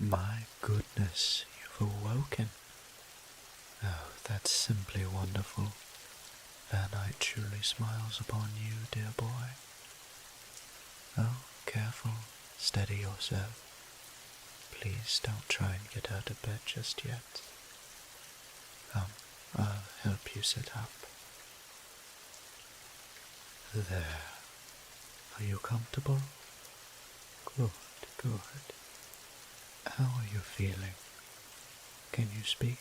My goodness, you've awoken. Oh, that's simply wonderful. Van Eyck truly smiles upon you, dear boy. Oh, careful, steady yourself. Please don't try and get out of bed just yet. Come, I'll help you sit up. There. Are you comfortable? Good, good. How are you feeling? Can you speak?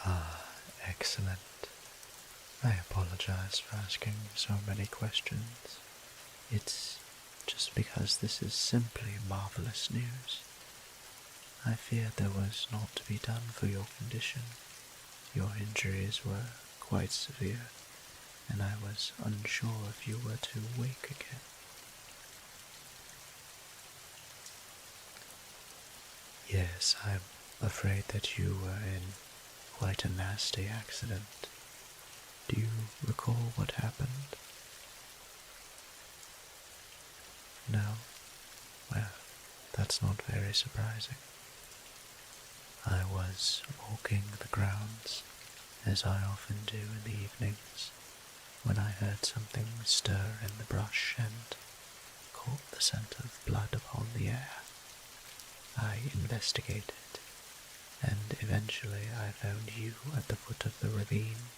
Ah, excellent. I apologize for asking so many questions. It's just because this is simply marvelous news. I feared there was naught to be done for your condition. Your injuries were quite severe, and I was unsure if you were to wake again. Yes, I'm afraid that you were in quite a nasty accident. Do you recall what happened? No? Well, that's not very surprising. I was walking the grounds, as I often do in the evenings, when I heard something stir in the brush and caught the scent of blood upon the air. I investigated, and eventually I found you at the foot of the ravine.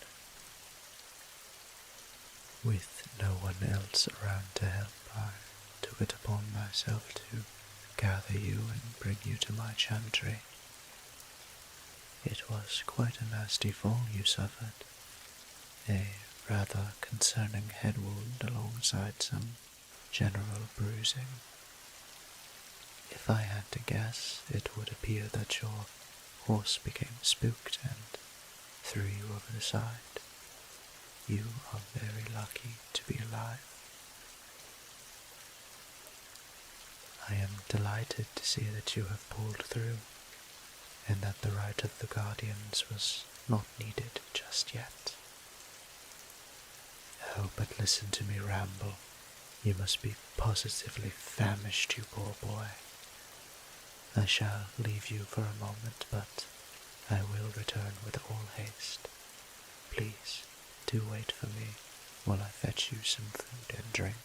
With no one else around to help, I took it upon myself to gather you and bring you to my chantry. It was quite a nasty fall you suffered, a rather concerning head wound alongside some general bruising. If I had to guess, it would appear that your horse became spooked and threw you over the side. You are very lucky to be alive. I am delighted to see that you have pulled through, and that the right of the guardians was not needed just yet. Oh, but listen to me ramble. You must be positively famished, you poor boy. I shall leave you for a moment, but I will return with all haste. Please, do wait for me while I fetch you some food and drink.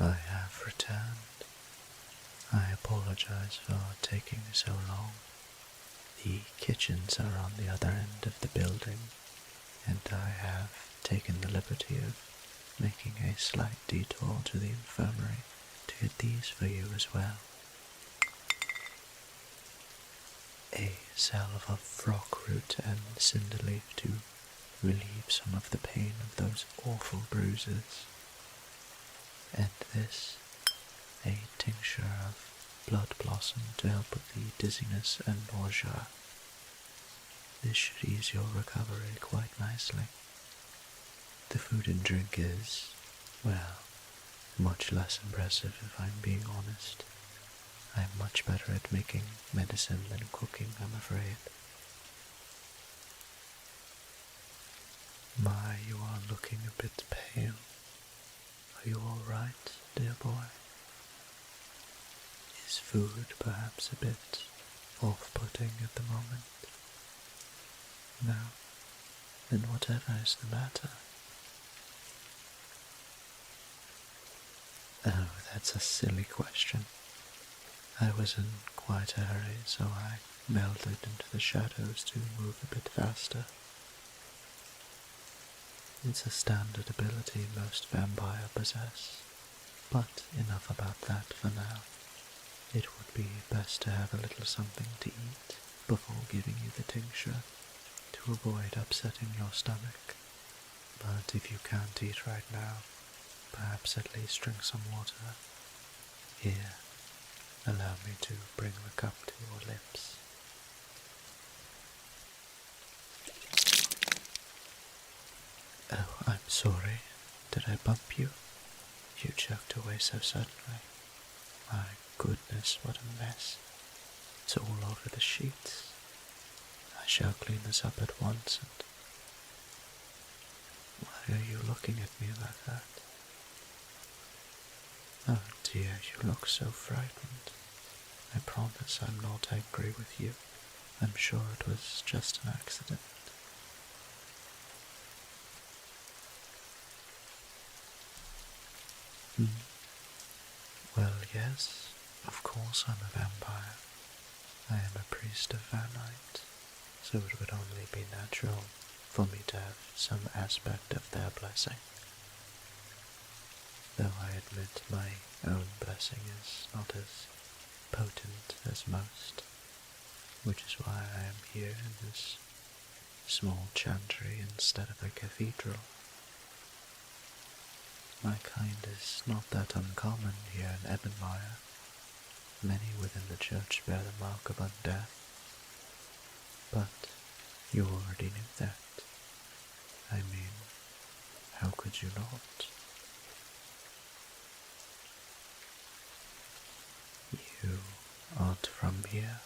I have returned. I apologize for taking so long. The kitchens are on the other end of the building, and I have taken the liberty of making a slight detour to the infirmary to get these for you as well. A salve of frock root and cinder leaf to relieve some of the pain of those awful bruises. And this, a tincture of blood blossom to help with the dizziness and nausea. This should ease your recovery quite nicely. The food and drink is, well, much less impressive if I'm being honest. I'm much better at making medicine than cooking, I'm afraid. My, you are looking a bit pale. Are you all right, dear boy? Is food perhaps a bit off-putting at the moment? No? Then whatever is the matter? Oh, that's a silly question. I was in quite a hurry, so I melted into the shadows to move a bit faster. It's a standard ability most vampires possess, but enough about that for now. It would be best to have a little something to eat before giving you the tincture, to avoid upsetting your stomach. But if you can't eat right now, perhaps at least drink some water. Here, allow me to bring the cup to your lips. Oh, I'm sorry. Did I bump you? You jerked away so suddenly. My goodness, what a mess. It's all over the sheets. I shall clean this up at once and... Why are you looking at me like that? Oh dear, you look so frightened. I promise I'm not angry with you. I'm sure it was just an accident. Well, yes, of course I'm a vampire. I am a priest of Vanite, so it would only be natural for me to have some aspect of their blessing. Though I admit my own blessing is not as potent as most, which is why I am here in this small chantry instead of a cathedral. My kind is not that uncommon here in Ebenmeyer. Many within the church bear the mark of undeath. But you already knew that. I mean, how could you not? You aren't from here.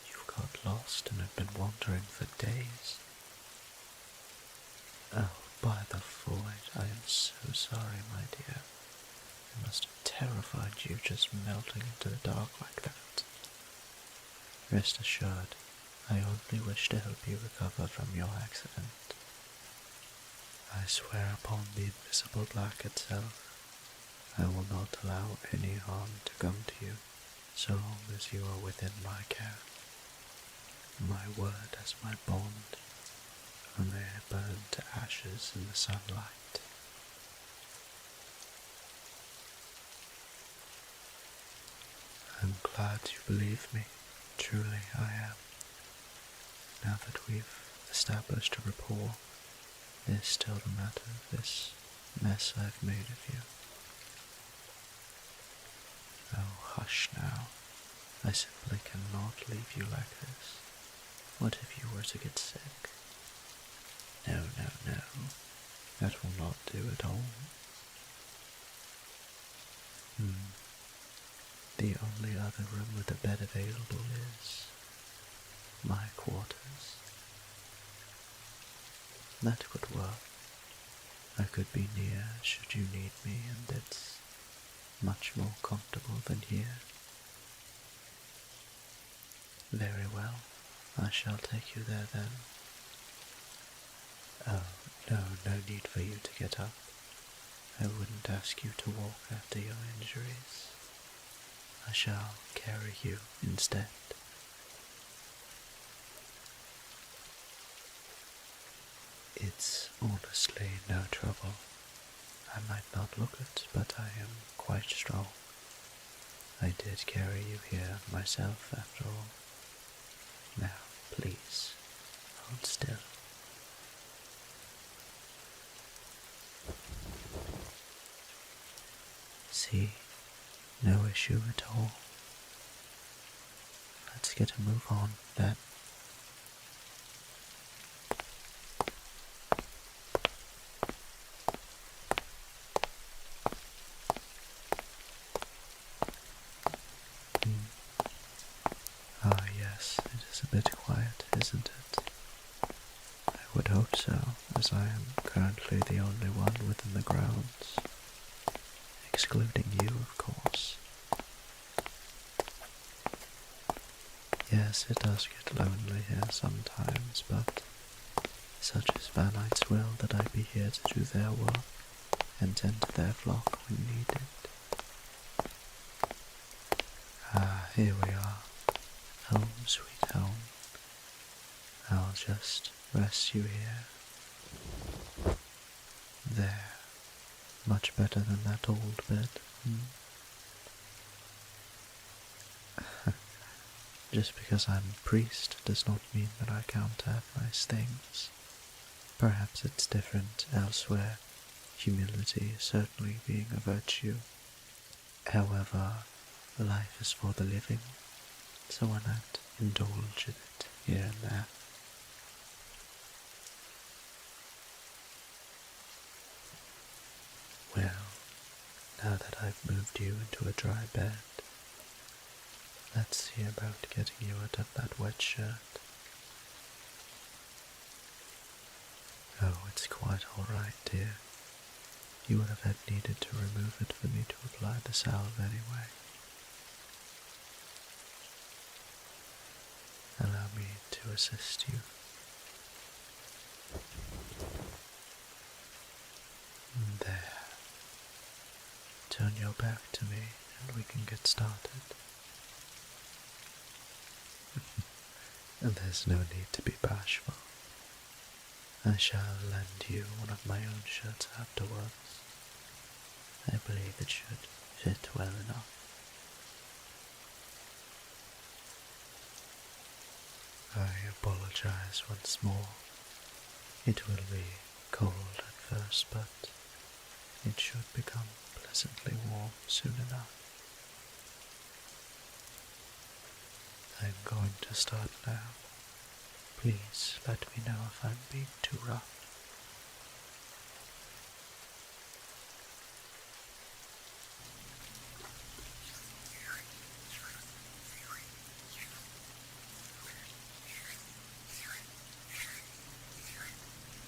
You've got lost and have been wandering for days. Oh, by the void, I am so sorry, my dear. I must have terrified you just melting into the dark like that. Rest assured, I only wish to help you recover from your accident. I swear upon the invisible black itself, I will not allow any harm to come to you, so long as you are within my care. My word as my bond, or may I burn to ashes in the sunlight. I'm glad you believe me. Truly I am. Now that we've established a rapport, there's still the matter of this mess I've made of you. Oh, hush now. I simply cannot leave you like this. What if you were to get sick? No, no, no. That will not do at all. The only other room with a bed available is my quarters. That would work. I could be near should you need me, and it's much more comfortable than here. Very well, I shall take you there then. Oh, no, no need for you to get up. I wouldn't ask you to walk after your injuries. I shall carry you instead. It's honestly no trouble. I might not look it, but I am quite strong. I did carry you here myself after all. Now, please, hold still. See, no issue at all. Let's get a move on then. Ah yes, it is a bit quiet, isn't it? I would hope so, as I am currently the only one within the grounds. Excluding you, of course. Yes, it does get lonely here sometimes, but such is Vanite's will that I be here to do their work and tend to their flock when needed. Ah, here we are. Home, sweet home. I'll just rest you here. There. Much better than that old bed. Just because I'm a priest does not mean that I can't have nice things. Perhaps it's different elsewhere, humility certainly being a virtue. However, life is for the living, so why not indulge in it here and there? Well, now that I've moved you into a dry bed, Let's see about getting you out of that wet shirt. Oh, it's quite alright, dear. You would have had needed to remove it for me to apply the salve anyway. Allow me to assist you. There. Turn your back to me and we can get started. And there's no need to be bashful. I shall lend you one of my own shirts afterwards. I believe it should fit well enough. I apologize once more. It will be cold at first, but it should become pleasantly warm soon enough. I'm going to start now. Please let me know if I'm being too rough.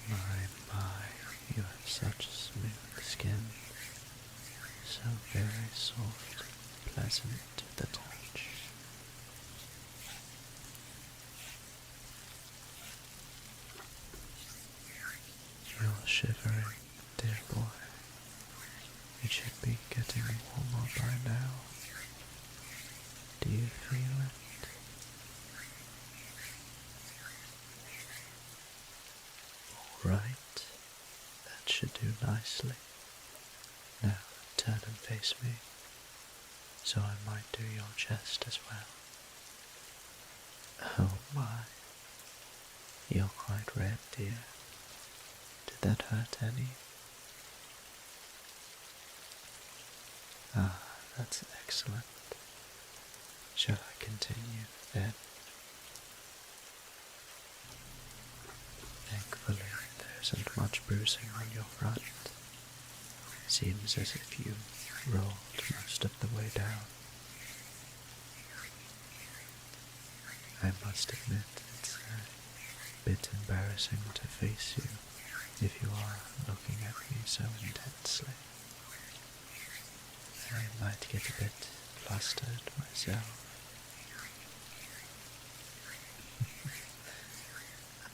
My, you have such smooth skin, so very soft, pleasant to the touch. You're shivering, dear boy. It should be getting warmer by now. Do you feel it? Right, that should do nicely. Now turn and face me, so I might do your chest as well. Oh my, you're quite red, dear. Did that hurt any? Ah, that's excellent. Shall I continue then? Thankfully, there isn't much bruising on your front. Seems as if you rolled most of the way down. I must admit it's a bit embarrassing to face you if you are looking at me so intensely. I might get a bit flustered myself.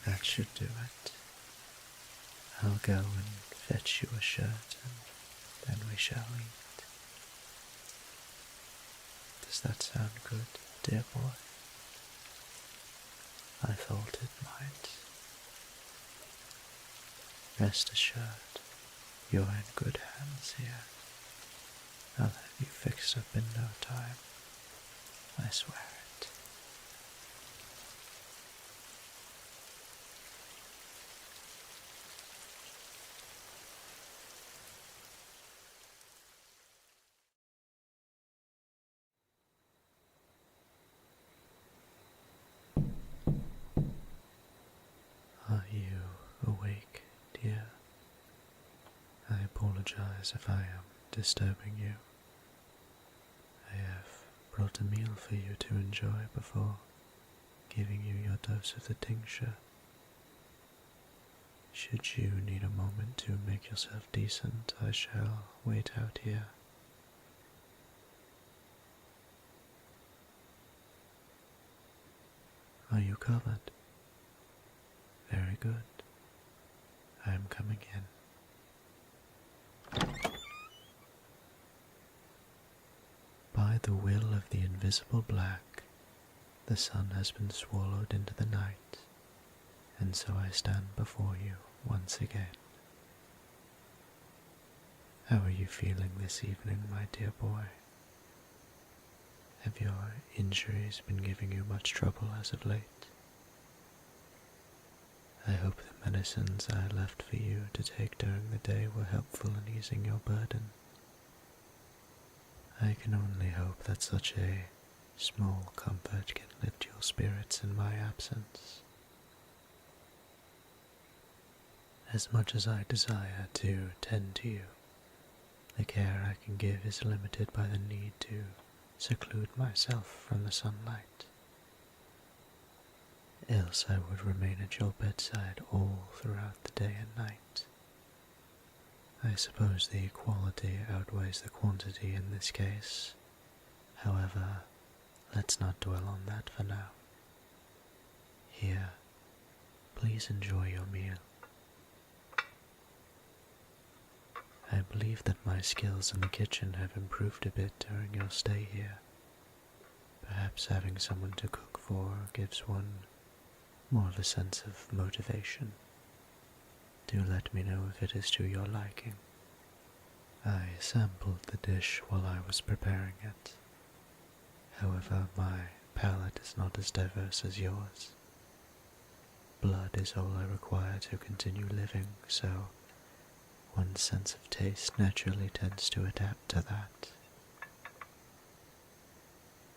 That should do it. I'll go and fetch you a shirt and then we shall eat. Does that sound good, dear boy? I thought it might. Rest assured, you're in good hands here. I'll have you fixed up in no time. I swear it. Are you awake, dear? I apologize if I am disturbing you. I have brought a meal for you to enjoy before giving you your dose of the tincture. Should you need a moment to make yourself decent, I shall wait out here. Are you covered? Very good. I am coming in. By the will of the invisible black, the sun has been swallowed into the night, and so I stand before you once again. How are you feeling this evening, my dear boy? Have your injuries been giving you much trouble as of late? I hope the medicines I left for you to take during the day were helpful in easing your burden. I can only hope that such a small comfort can lift your spirits in my absence. As much as I desire to tend to you, the care I can give is limited by the need to seclude myself from the sunlight, else I would remain at your bedside all throughout the day and night. I suppose the quality outweighs the quantity in this case. However, let's not dwell on that for now. Here, please enjoy your meal. I believe that my skills in the kitchen have improved a bit during your stay here. Perhaps having someone to cook for gives one more of a sense of motivation. Do let me know if it is to your liking. I sampled the dish while I was preparing it. However, my palate is not as diverse as yours. Blood is all I require to continue living, so one's sense of taste naturally tends to adapt to that.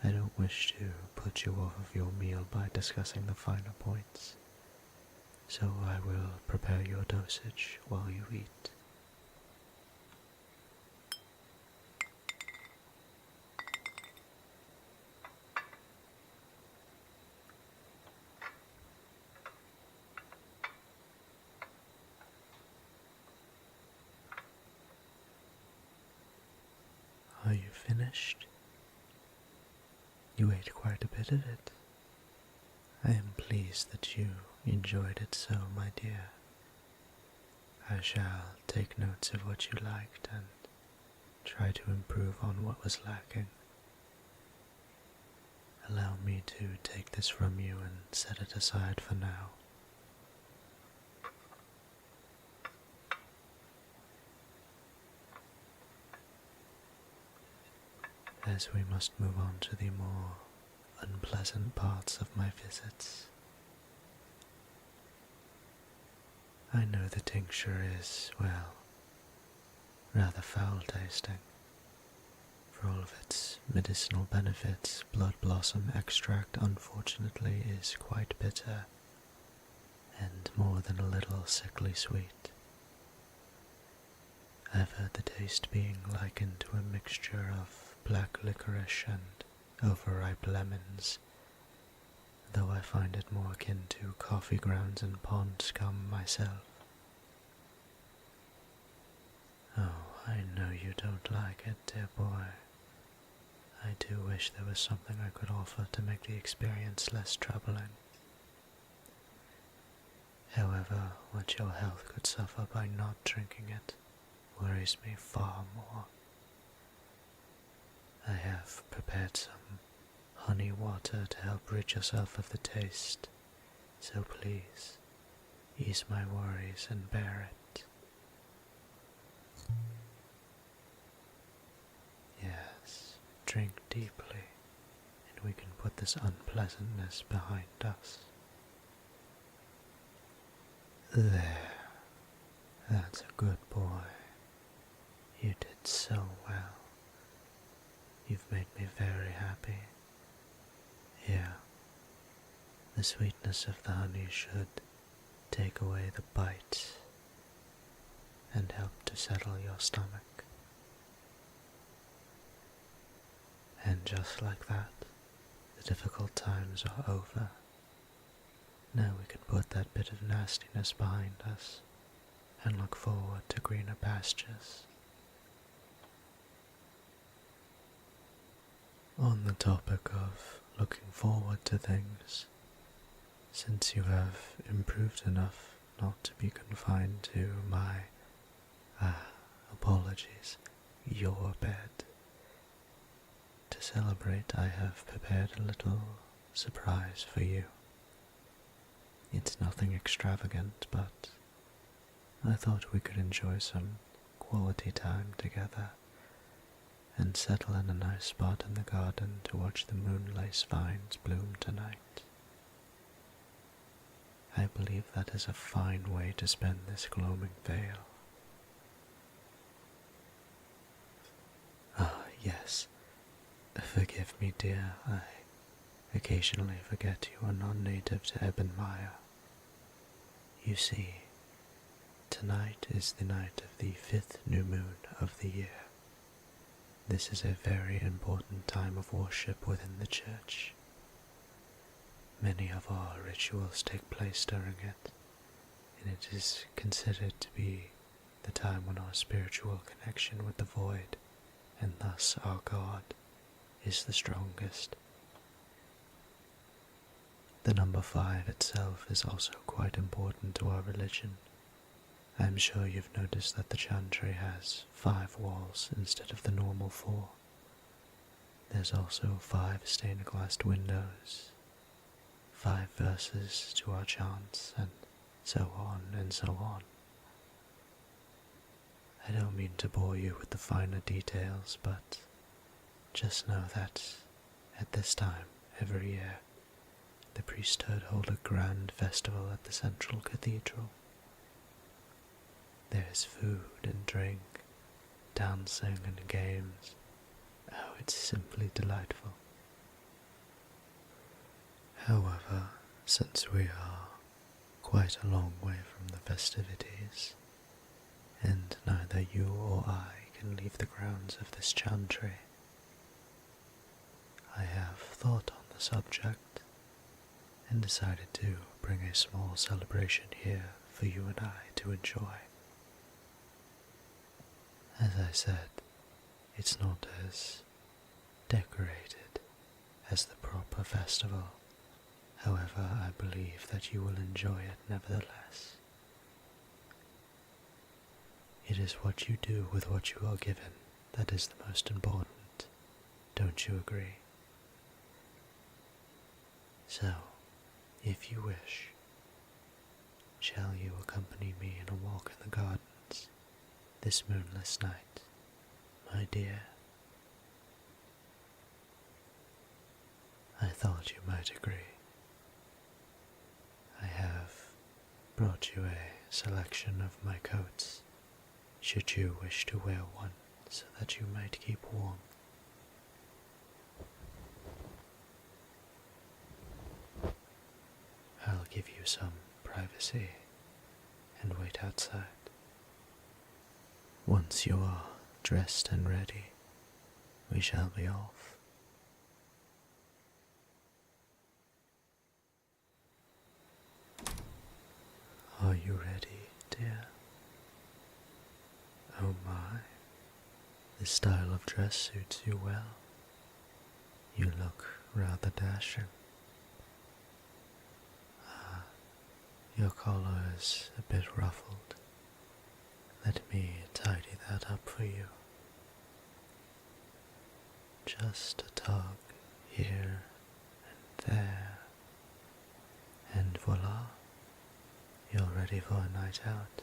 I don't wish to put you off of your meal by discussing the finer points, so I will prepare your dosage while you eat. Are you finished? You ate quite a bit of it. I am pleased that you enjoyed it so, my dear. I shall take notes of what you liked and try to improve on what was lacking. Allow me to take this from you and set it aside for now. As we must move on to the more unpleasant parts of my visits. I know the tincture is, well, rather foul tasting. For all of its medicinal benefits, blood blossom extract unfortunately is quite bitter and more than a little sickly sweet. I've heard the taste being likened to a mixture of black licorice and overripe lemons, though I find it more akin to coffee grounds and pond scum myself. Oh, I know you don't like it, dear boy. I do wish there was something I could offer to make the experience less troubling. However, what your health could suffer by not drinking it worries me far more. I have prepared some honey water to help rid yourself of the taste, so please, ease my worries and bear it. Yes, drink deeply, and we can put this unpleasantness behind us. There, that's a good boy. You did so well. You've made me very happy. Here, the sweetness of the honey should take away the bite and help to settle your stomach. And just like that, the difficult times are over. Now we can put that bit of nastiness behind us and look forward to greener pastures. On the topic of looking forward to things, since you have improved enough not to be confined to my, apologies, your bed, to celebrate I have prepared a little surprise for you. It's nothing extravagant, but I thought we could enjoy some quality time together and settle in a nice spot in the garden to watch the moonlace vines bloom tonight. I believe that is a fine way to spend this gloaming vale. Ah, yes. Forgive me, dear. I occasionally forget you are non-native to Ebonmire. You see, tonight is the night of the 5th new moon of the year. This is a very important time of worship within the church. Many of our rituals take place during it, and it is considered to be the time when our spiritual connection with the void, and thus our God, is the strongest. The number 5 itself is also quite important to our religion. I am sure you've noticed that the chantry has 5 walls instead of the normal 4. There's also 5 stained glass windows, 5 verses to our chants, and so on and so on. I don't mean to bore you with the finer details, but just know that at this time every year the priesthood hold a grand festival at the central cathedral. There is food and drink, dancing and games. Oh, it's simply delightful. However, since we are quite a long way from the festivities, and neither you or I can leave the grounds of this chantry, I have thought on the subject and decided to bring a small celebration here for you and I to enjoy. As I said, it's not as decorated as the proper festival. However, I believe that you will enjoy it nevertheless. It is what you do with what you are given that is the most important. Don't you agree? So, if you wish, shall you accompany me in a walk in the gardens this moonless night, my dear? I thought you might agree. I have brought you a selection of my coats, should you wish to wear one, so that you might keep warm. I'll give you some privacy and wait outside. Once you are dressed and ready, we shall be off. Are you ready, dear? Oh my, this style of dress suits you well. You look rather dashing. Your collar is a bit ruffled. Let me tidy that up for you. Just a tug here and there, and voila, you're ready for a night out.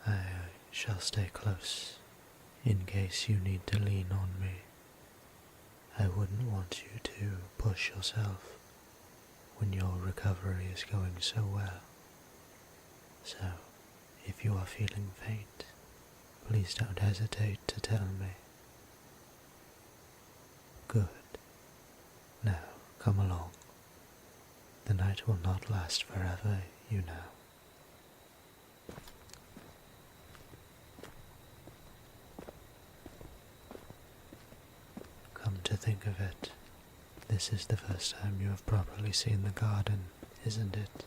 I shall stay close in case you need to lean on me. I wouldn't want you to push yourself when your recovery is going so well. So, if you are feeling faint, please don't hesitate to tell me. Good. Now, come along. The night will not last forever, you know. Come to think of it, this is the first time you have properly seen the garden, isn't it?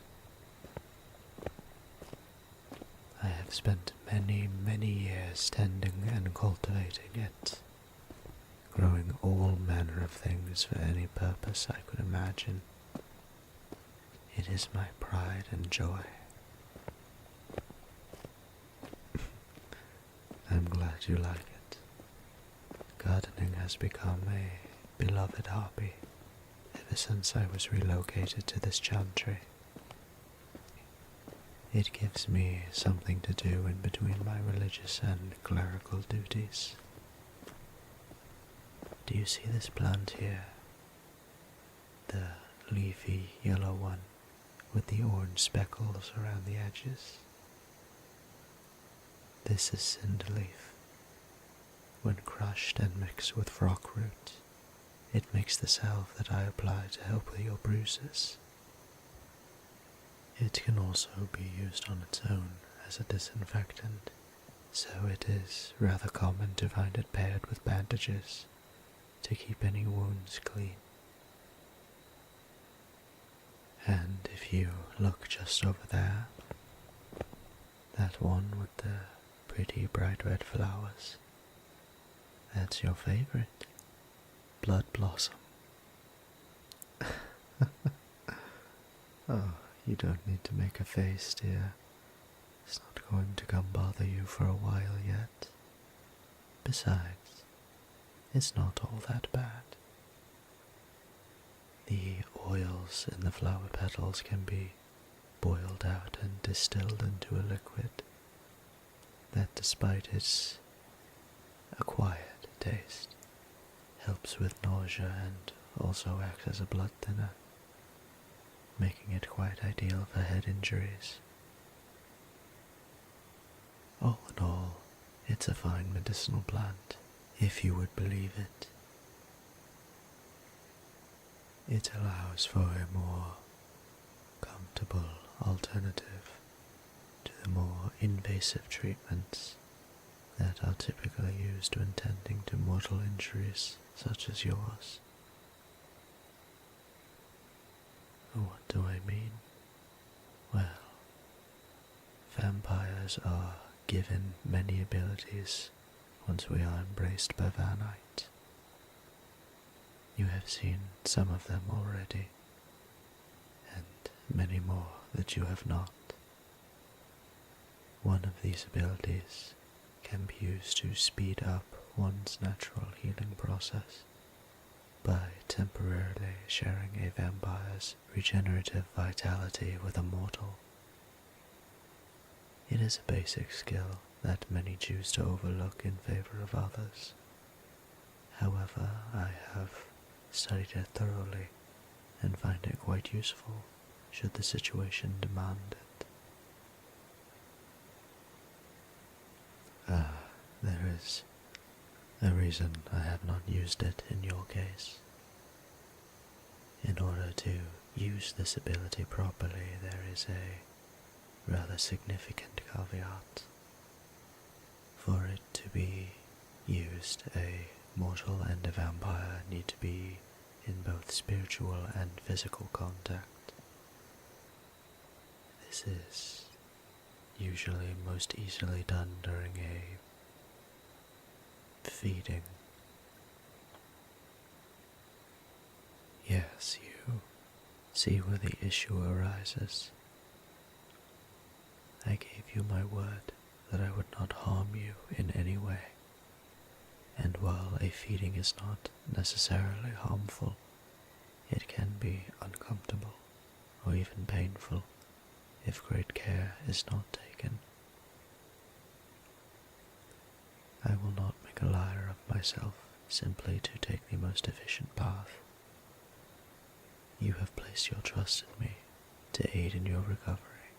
I have spent many years tending and cultivating it, growing all manner of things for any purpose I could imagine. It is my pride and joy. I'm glad you like it. Gardening has become a beloved hobby ever since I was relocated to this chantry. It gives me something to do in between my religious and clerical duties. Do you see this plant here? The leafy yellow one with the orange speckles around the edges. This is cinderleaf. When crushed and mixed with frock root, it makes the salve that I apply to help with your bruises. It can also be used on its own as a disinfectant so it is rather common to find it paired with bandages to keep any wounds clean. And if you look just over there, that one with the pretty bright red flowers, that's your favorite, blood blossom. Oh, you don't need to make a face, dear. It's not going to come bother you for a while yet. Besides, it's not all that bad. The oils in the flower petals can be boiled out and distilled into a liquid that, despite its acquired taste, helps with nausea and also acts as a blood thinner, making it quite ideal for head injuries. All in all, it's a fine medicinal plant, if you would believe it. It allows for a more comfortable alternative to the more invasive treatments that are typically used when tending to mortal injuries such as yours. What do I mean? Well, vampires are given many abilities once we are embraced by Vanite. You have seen some of them already, and many more that you have not. One of these abilities can be used to speed up one's natural healing process by temporarily sharing a vampire's regenerative vitality with a mortal. It is a basic skill that many choose to overlook in favor of others. However, I have studied it thoroughly and find it quite useful should the situation demand it. There is a reason I have not used it in your case. In order to use this ability properly, there is a rather significant caveat. For it to be used, a mortal and a vampire need to be in both spiritual and physical contact. This is usually most easily done during a feeding. Yes, you see where the issue arises. I gave you my word that I would not harm you in any way, and while a feeding is not necessarily harmful, it can be uncomfortable or even painful if great care is not taken. I will not make a liar of myself simply to take the most efficient path. You have placed your trust in me to aid in your recovery,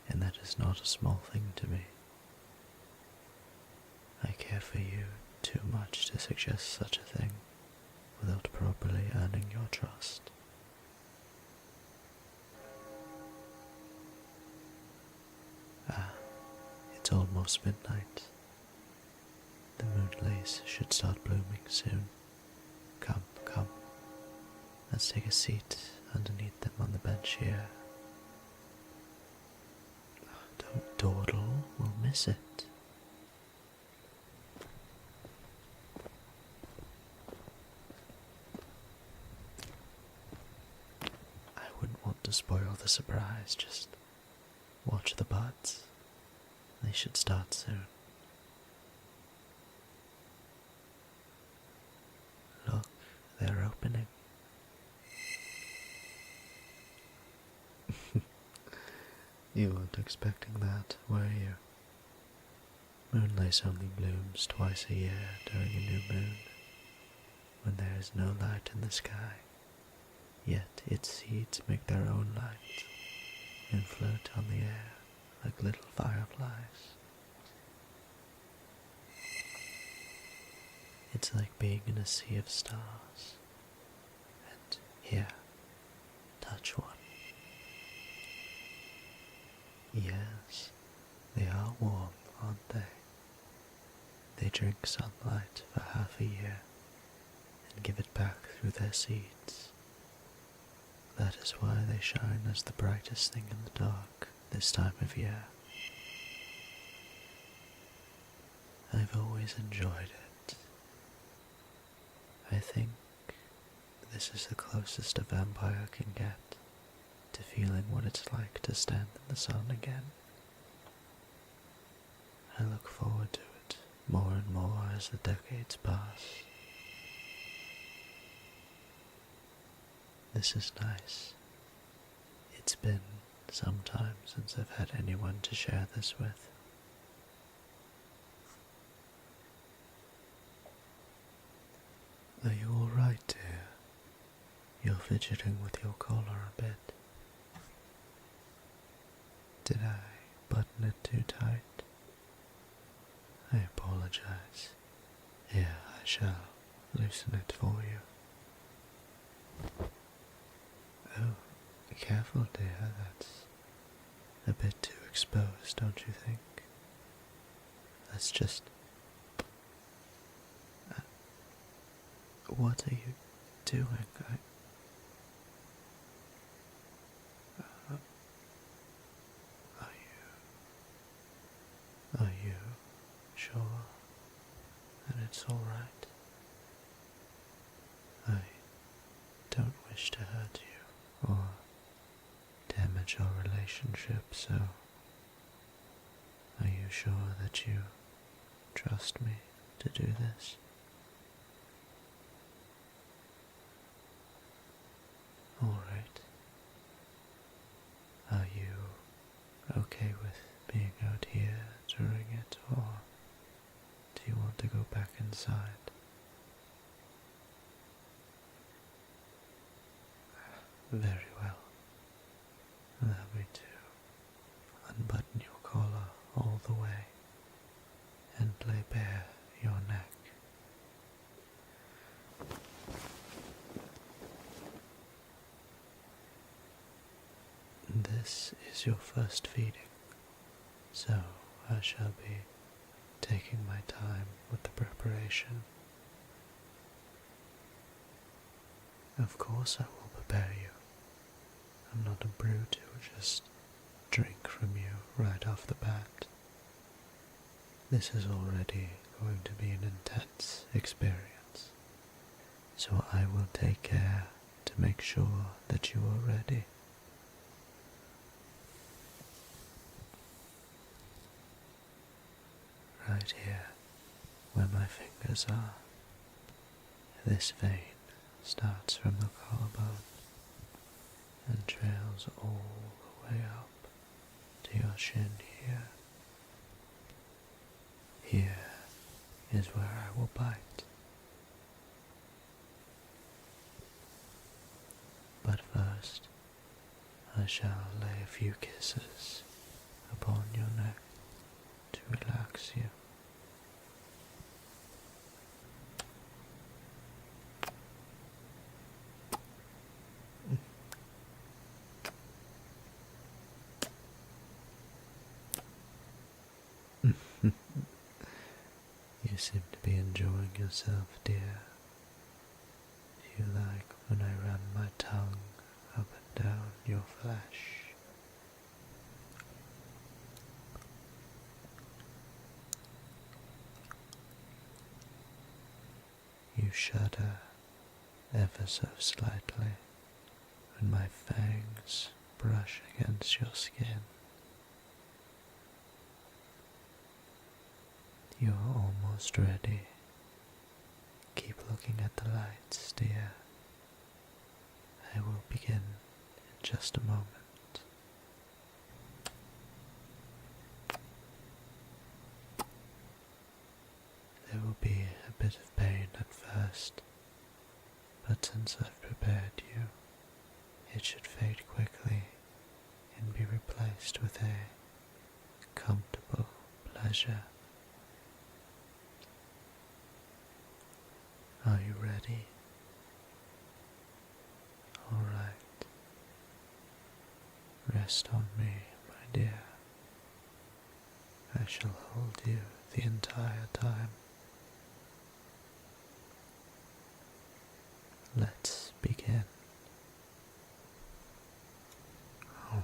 and that is not a small thing to me. I care for you too much to suggest such a thing without properly earning your trust. It's almost midnight. The moonlace should start blooming soon. Come, come. Let's take a seat underneath them on the bench here. Don't dawdle, we'll miss it. I wouldn't want to spoil the surprise, just watch the buds. They should start soon. Look, they're opening. You weren't expecting that, were you? Moonlace only blooms twice a year during a new moon, when there is no light in the sky, yet its seeds make their own light and float on the air like little fireflies. It's like being in a sea of stars. And here, touch one. Yes, they are warm, aren't they? they drink sunlight for half a year and give it back through their seeds. That is why they shine as the brightest thing in the dark this time of year. I've always enjoyed it. I think this is the closest a vampire can get to feeling what it's like to stand in the sun again. I look forward to it more and more as the decades pass. This is nice. It's been some time since I've had anyone to share this with. Are you alright, dear? You're fidgeting with your collar a bit. Did I button it too tight? I apologize. Here, I shall loosen it for you. Oh, careful, dear, that's a bit too exposed, don't you think? Let's just... what are you doing? Are you sure that it's alright? I don't wish to hurt you or damage our relationship, so are you sure that you trust me to do this? Alright. Are you okay with being out here during it, or do you want to go back inside? Very well. Allow me to unbutton your collar all the way and lay bare your neck. This is your first feeding, so I shall be taking my time with the preparation. Of course I will prepare you. I'm not a brute who will just drink from you right off the bat. This is already going to be an intense experience, so I will take care to make sure that you are ready. Right here, where my fingers are, this vein starts from the collarbone and trails all the way up to your shin here. Here is where I will bite. But first, I shall lay a few kisses upon your neck to relax you. You seem to be enjoying yourself, dear. Do you like when I run my tongue up and down your flesh? You shudder ever so slightly when my fangs brush against your skin. You're almost ready. Keep looking at the lights, dear. I will begin in just a moment. There will be a bit of pain at first, but since I've prepared you, it should fade quickly and be replaced with a comfortable pleasure. Are you ready? All right. Rest on me, my dear. I shall hold you the entire time let's begin. Oh.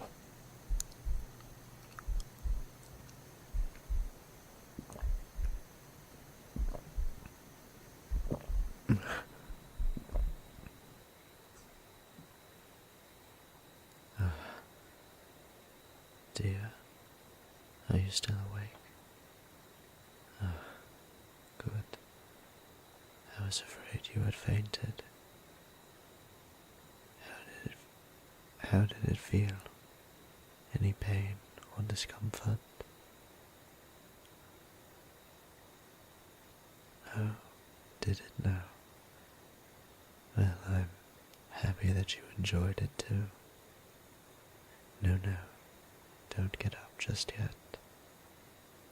Dear, are you still awake? Good. I was afraid you had fainted. How did it feel? Any pain or discomfort? Oh, did it now? Well, I'm happy that you enjoyed it too. No, don't get up just yet.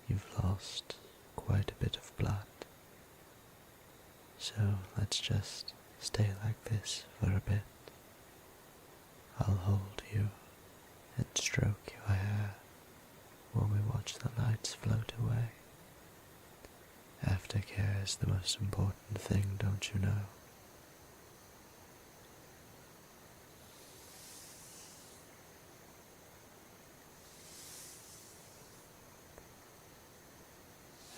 You've lost quite a bit of blood. So let's just stay like this for a bit. I'll hold you and stroke your hair while we watch the lights float away. Aftercare is the most important thing, don't you know?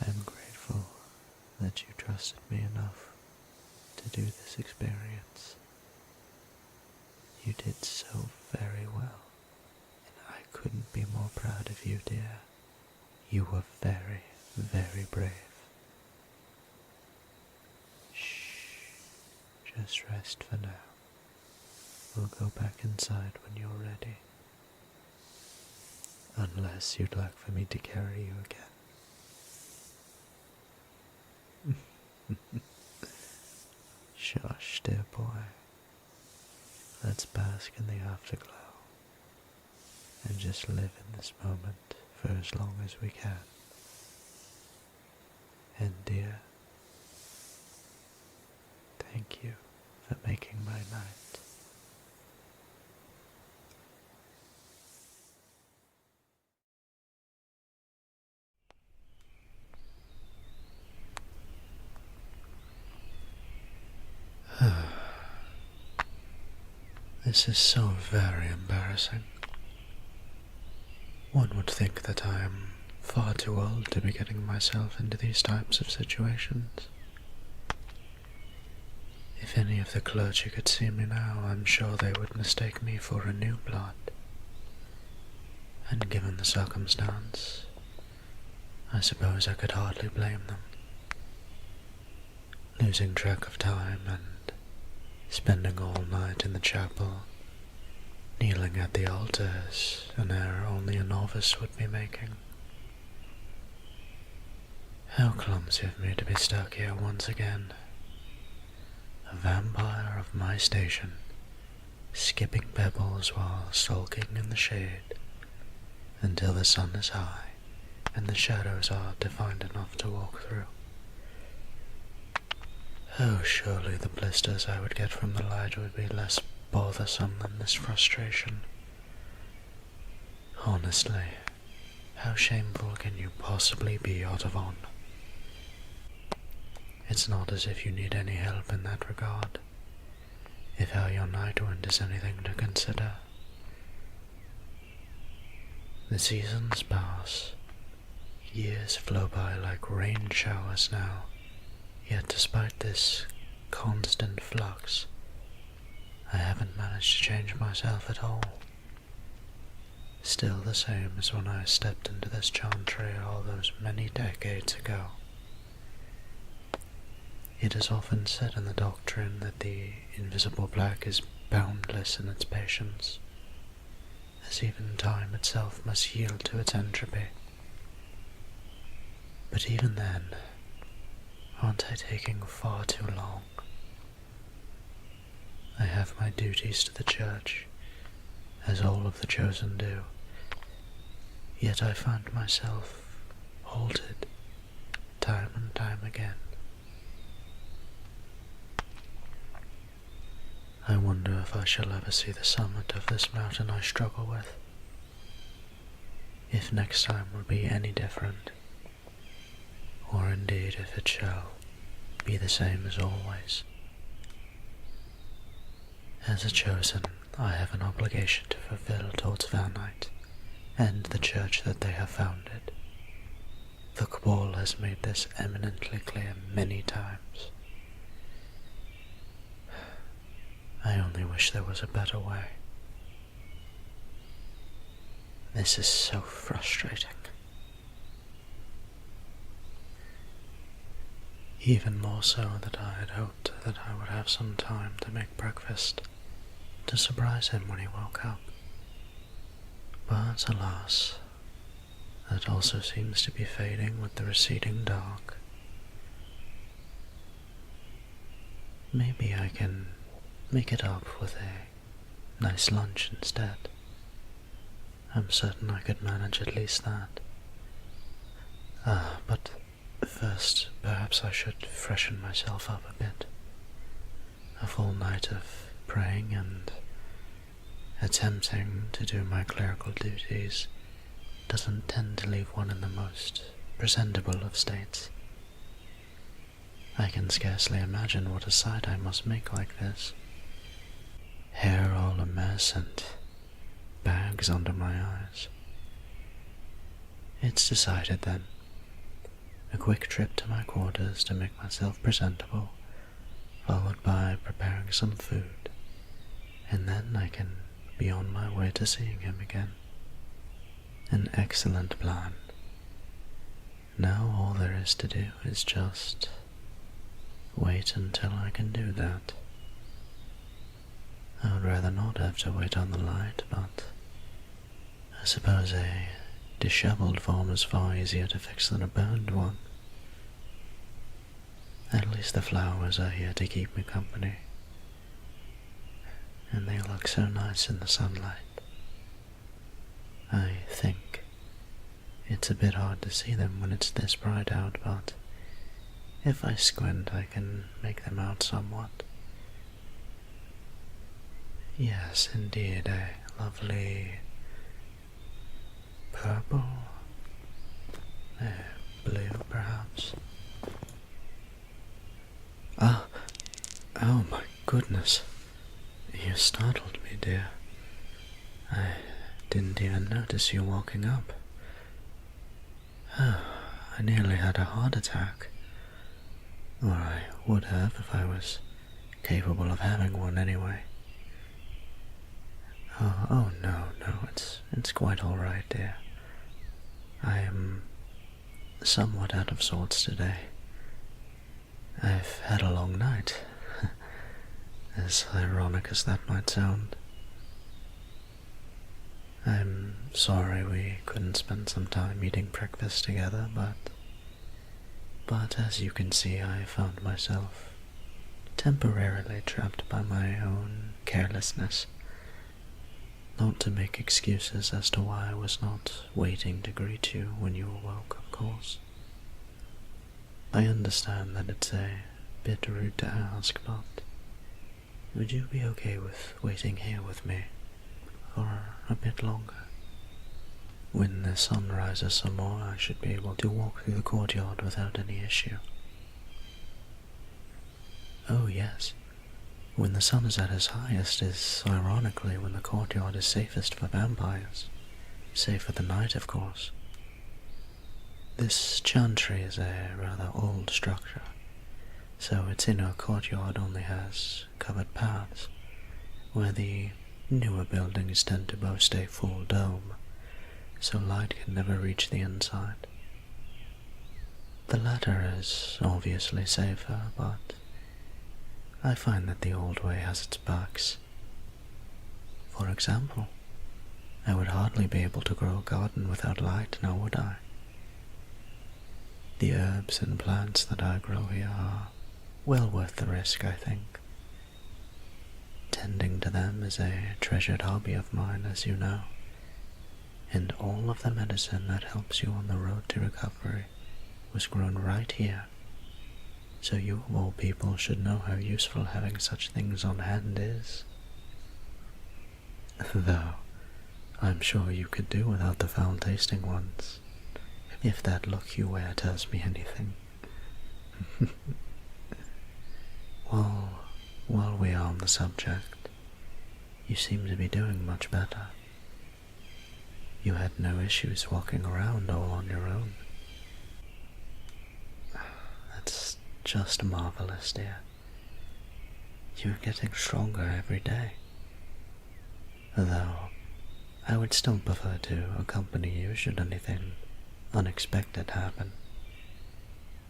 I'm grateful that you trusted me enough to do this experience. You did so very well, and I couldn't be more proud of you, dear. You were very, very brave. Shh, just rest for now. We'll go back inside when you're ready. Unless you'd like for me to carry you again. Shush, dear boy. Let's bask in the afterglow and just live in this moment for as long as we can. And dear, thank you for making my night. This is so very embarrassing. One would think that I am far too old to be getting myself into these types of situations. If any of the clergy could see me now, I'm sure they would mistake me for a new blood. And given the circumstance, I suppose I could hardly blame them. Losing track of time and spending all night in the chapel, kneeling at the altar is an error only a novice would be making. How clumsy of me to be stuck here once again. A vampire of my station, skipping pebbles while sulking in the shade, until the sun is high and the shadows are defined enough to walk through. Oh, surely the blisters I would get from the light would be less bothersome than this frustration. Honestly, how shameful can you possibly be, Otavon? It's not as if you need any help in that regard, if how your night went is anything to consider. The seasons pass, years flow by like rain showers now. Yet despite this constant flux, I haven't managed to change myself at all. Still the same as when I stepped into this chantry all those many decades ago. It is often said in the doctrine that the invisible black is boundless in its patience, as even time itself must yield to its entropy. But even then, aren't I taking far too long? I have my duties to the church, as all of the chosen do, yet I find myself halted time and time again. I wonder if I shall ever see the summit of this mountain I struggle with, if next time will be any different, or indeed if it shall be the same as always. As a chosen, I have an obligation to fulfill towards Vanite and the church that they have founded. The Cabal has made this eminently clear many times. I only wish there was a better way. This is so frustrating. Even more so that I had hoped that I would have some time to make breakfast to surprise him when he woke up. But alas, that also seems to be fading with the receding dark. Maybe I can make it up with a nice lunch instead. I'm certain I could manage at least that. But first, perhaps I should freshen myself up a bit. A full night of praying and attempting to do my clerical duties doesn't tend to leave one in the most presentable of states. I can scarcely imagine what a sight I must make like this. Hair all a mess and bags under my eyes. It's decided then. A quick trip to my quarters to make myself presentable, followed by preparing some food, and then I can be on my way to seeing him again. An excellent plan. Now all there is to do is just wait until I can do that. I would rather not have to wait on the light, but I suppose a disheveled form is far easier to fix than a burned one. At least the flowers are here to keep me company, and they look so nice in the sunlight. I think it's a bit hard to see them when it's this bright out, but if I squint I can make them out somewhat. Yes, indeed, a lovely purple, blue perhaps. Oh my goodness, you startled me, dear. I didn't even notice you walking up. Oh, I nearly had a heart attack. Or I would have if I was capable of having one anyway. Oh no, it's quite all right, dear. I am somewhat out of sorts today. I've had a long night, as ironic as that might sound. I'm sorry we couldn't spend some time eating breakfast together, but as you can see, I found myself temporarily trapped by my own carelessness. Not to make excuses as to why I was not waiting to greet you when you awoke, of course. I understand that it's a bit rude to ask, but would you be okay with waiting here with me for a bit longer? When the sun rises some more, I should be able to walk through the courtyard without any issue. Oh yes, when the sun is at its highest is, ironically, when the courtyard is safest for vampires. Save for the night, of course. This chantry is a rather old structure, so its inner courtyard only has covered paths, where the newer buildings tend to boast a full dome, so light can never reach the inside. The latter is obviously safer, but I find that the old way has its perks. For example, I would hardly be able to grow a garden without light, now would I? The herbs and plants that I grow here are well worth the risk, I think. Tending to them is a treasured hobby of mine, as you know, and all of the medicine that helps you on the road to recovery was grown right here, so you of all people should know how useful having such things on hand is. Though, I'm sure you could do without the foul-tasting ones, if that look you wear tells me anything. Well, while we are on the subject, You seem to be doing much better. You had no issues walking around all on your own. That's just marvelous, dear. You're getting stronger every day. Though, I would still prefer to accompany you should anything unexpected happen.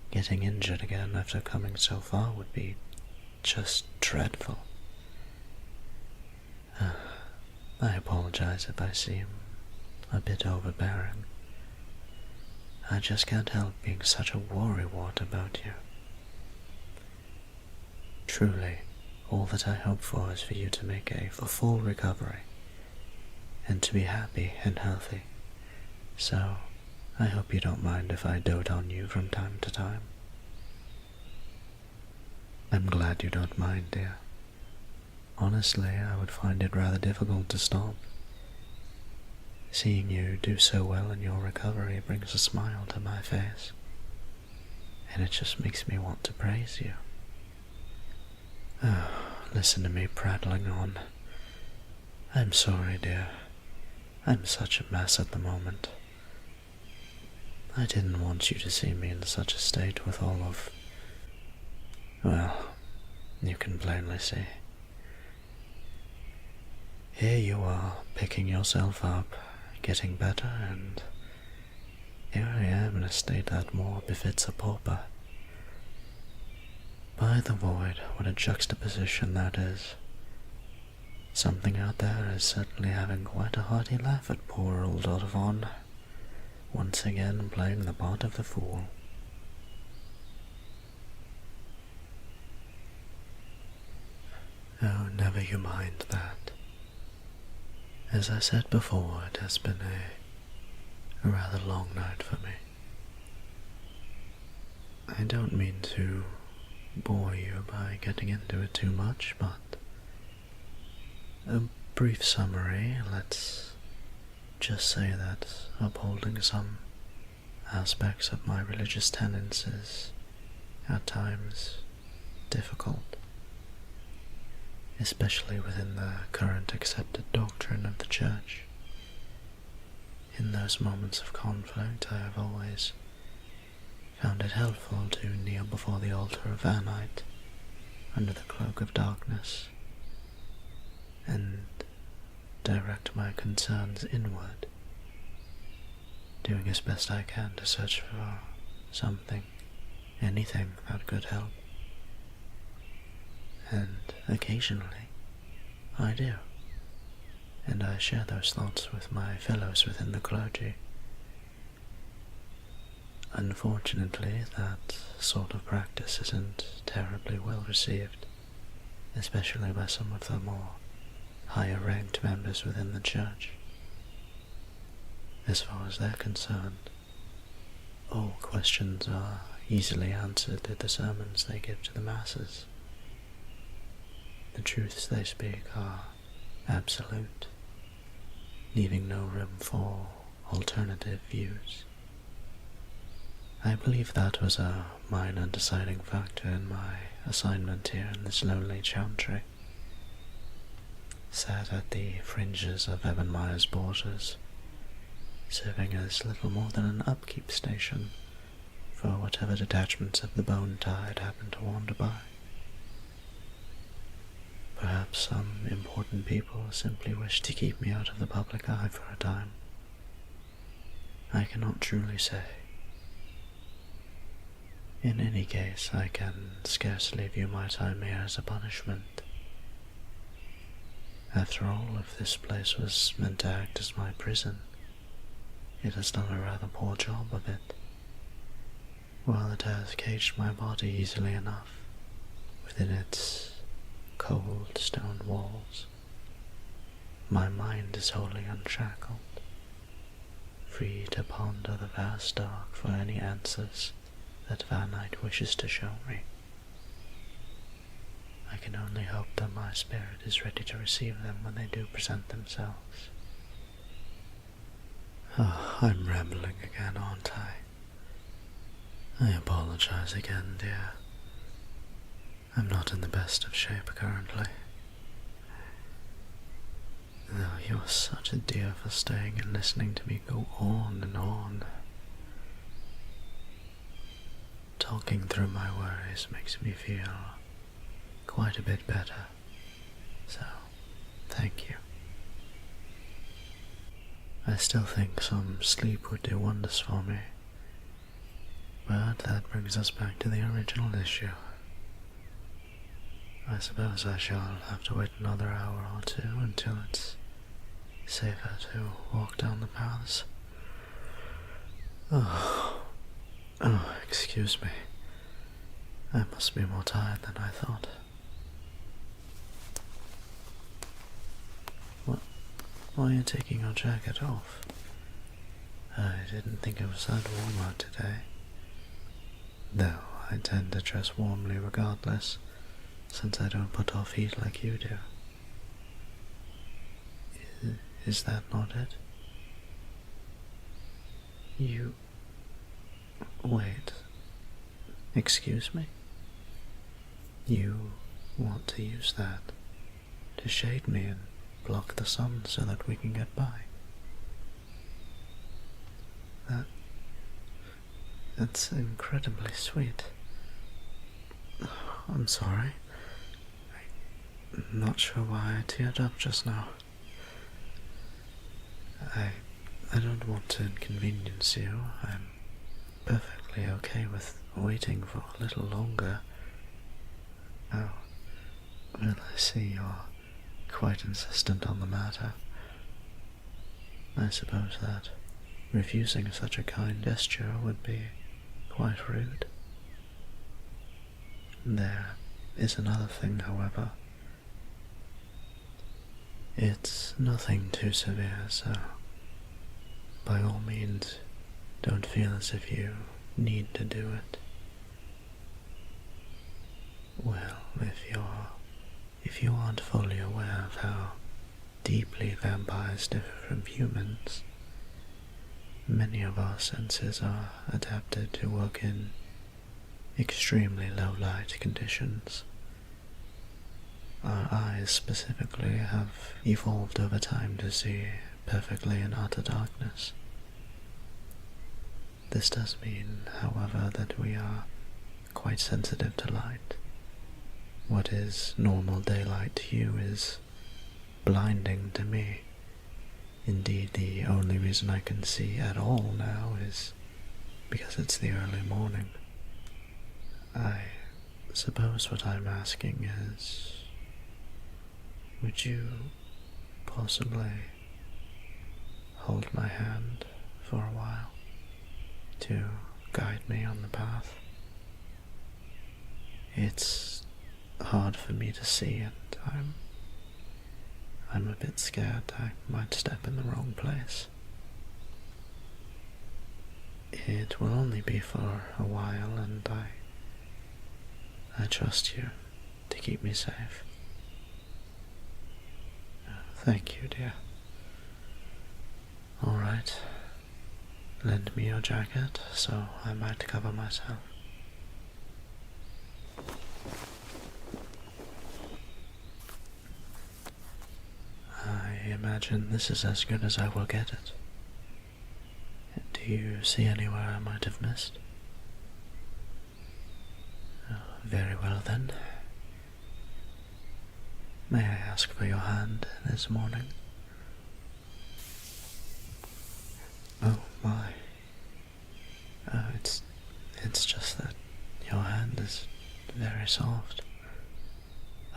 Getting injured again after coming so far would be just dreadful. I apologize if I seem a bit overbearing. I just can't help being such a worrywart about you. Truly, all that I hope for is for you to make a full recovery, and to be happy and healthy. So, I hope you don't mind if I dote on you from time to time. I'm glad you don't mind, dear. Honestly, I would find it rather difficult to stop. Seeing you do so well in your recovery brings a smile to my face, and it just makes me want to praise you. Oh, listen to me prattling on. I'm sorry, dear. I'm such a mess at the moment. I didn't want you to see me in such a state with all of... well, you can plainly see. Here you are, picking yourself up, getting better, and here I am in a state that more befits a pauper. By the void, what a juxtaposition that is. Something out there is certainly having quite a hearty laugh at poor old Ottavon, once again playing the part of the fool. Oh, never you mind that. As I said before, it has been a rather long night for me. I don't mean to bore you by getting into it too much, but a brief summary, let's just say that upholding some aspects of my religious tenets is at times difficult, especially within the current accepted doctrine of the Church. In those moments of conflict, I have always found it helpful to kneel before the altar of Vanite under the cloak of darkness and direct my concerns inward, doing as best I can to search for something, anything that could help. And occasionally, I do, and I share those thoughts with my fellows within the clergy. Unfortunately, that sort of practice isn't terribly well received, especially by some of the more higher-ranked members within the Church. As far as they're concerned, all questions are easily answered through the sermons they give to the masses. The truths they speak are absolute, leaving no room for alternative views. I believe that was a minor deciding factor in my assignment here in this lonely chantry. Sat at the fringes of Ebenmeyer's borders, serving as little more than an upkeep station for whatever detachments of the bone tide happened to wander by. Perhaps some important people simply wished to keep me out of the public eye for a time. I cannot truly say. In any case, I can scarcely view my time here as a punishment. After all, if this place was meant to act as my prison, it has done a rather poor job of it. While it has caged my body easily enough within its cold stone walls, my mind is wholly unshackled, free to ponder the vast dark for any answers that Vanite wishes to show me. I can only hope that my spirit is ready to receive them when they do present themselves. Oh, I'm rambling again, aren't I? I apologize again, dear. I'm not in the best of shape currently. Oh, you're such a dear for staying and listening to me go on and on. Talking through my worries makes me feel quite a bit better, so thank you. I still think some sleep would do wonders for me, but that brings us back to the original issue. I suppose I shall have to wait another hour or two until it's safer to walk down the paths. Oh, excuse me. I must be more tired than I thought. Why are you taking your jacket off? I didn't think it was that warm out today. Though I tend to dress warmly regardless, since I don't put off heat like you do. Is that not it? You... Wait. Excuse me? You want to use that to shade me and block the sun so that we can get by? That's incredibly sweet. I'm sorry. I'm not sure why I teared up just now. I don't want to inconvenience you. I'm perfectly okay with waiting for a little longer. Oh, well, I see you're quite insistent on the matter. I suppose that refusing such a kind gesture would be quite rude. There is another thing, however. It's nothing too severe, so by all means, don't feel as if you need to do it. Well, if you aren't fully aware of how deeply vampires differ from humans, many of our senses are adapted to work in extremely low light conditions. Our eyes specifically have evolved over time to see perfectly in utter darkness. This does mean, however, that we are quite sensitive to light. What is normal daylight to you is blinding to me. Indeed, the only reason I can see at all now is because it's the early morning. I suppose what I'm asking is, would you possibly hold my hand for a while to guide me on the path? It's hard for me to see, and I'm a bit scared I might step in the wrong place. It will only be for a while, and I trust you to keep me safe. Thank you, dear. All right. Lend me your jacket so I might cover myself. I imagine this is as good as I will get it. Do you see anywhere I might have missed? Oh, very well then. May I ask for your hand this morning? Oh my. It's just that your hand is very soft.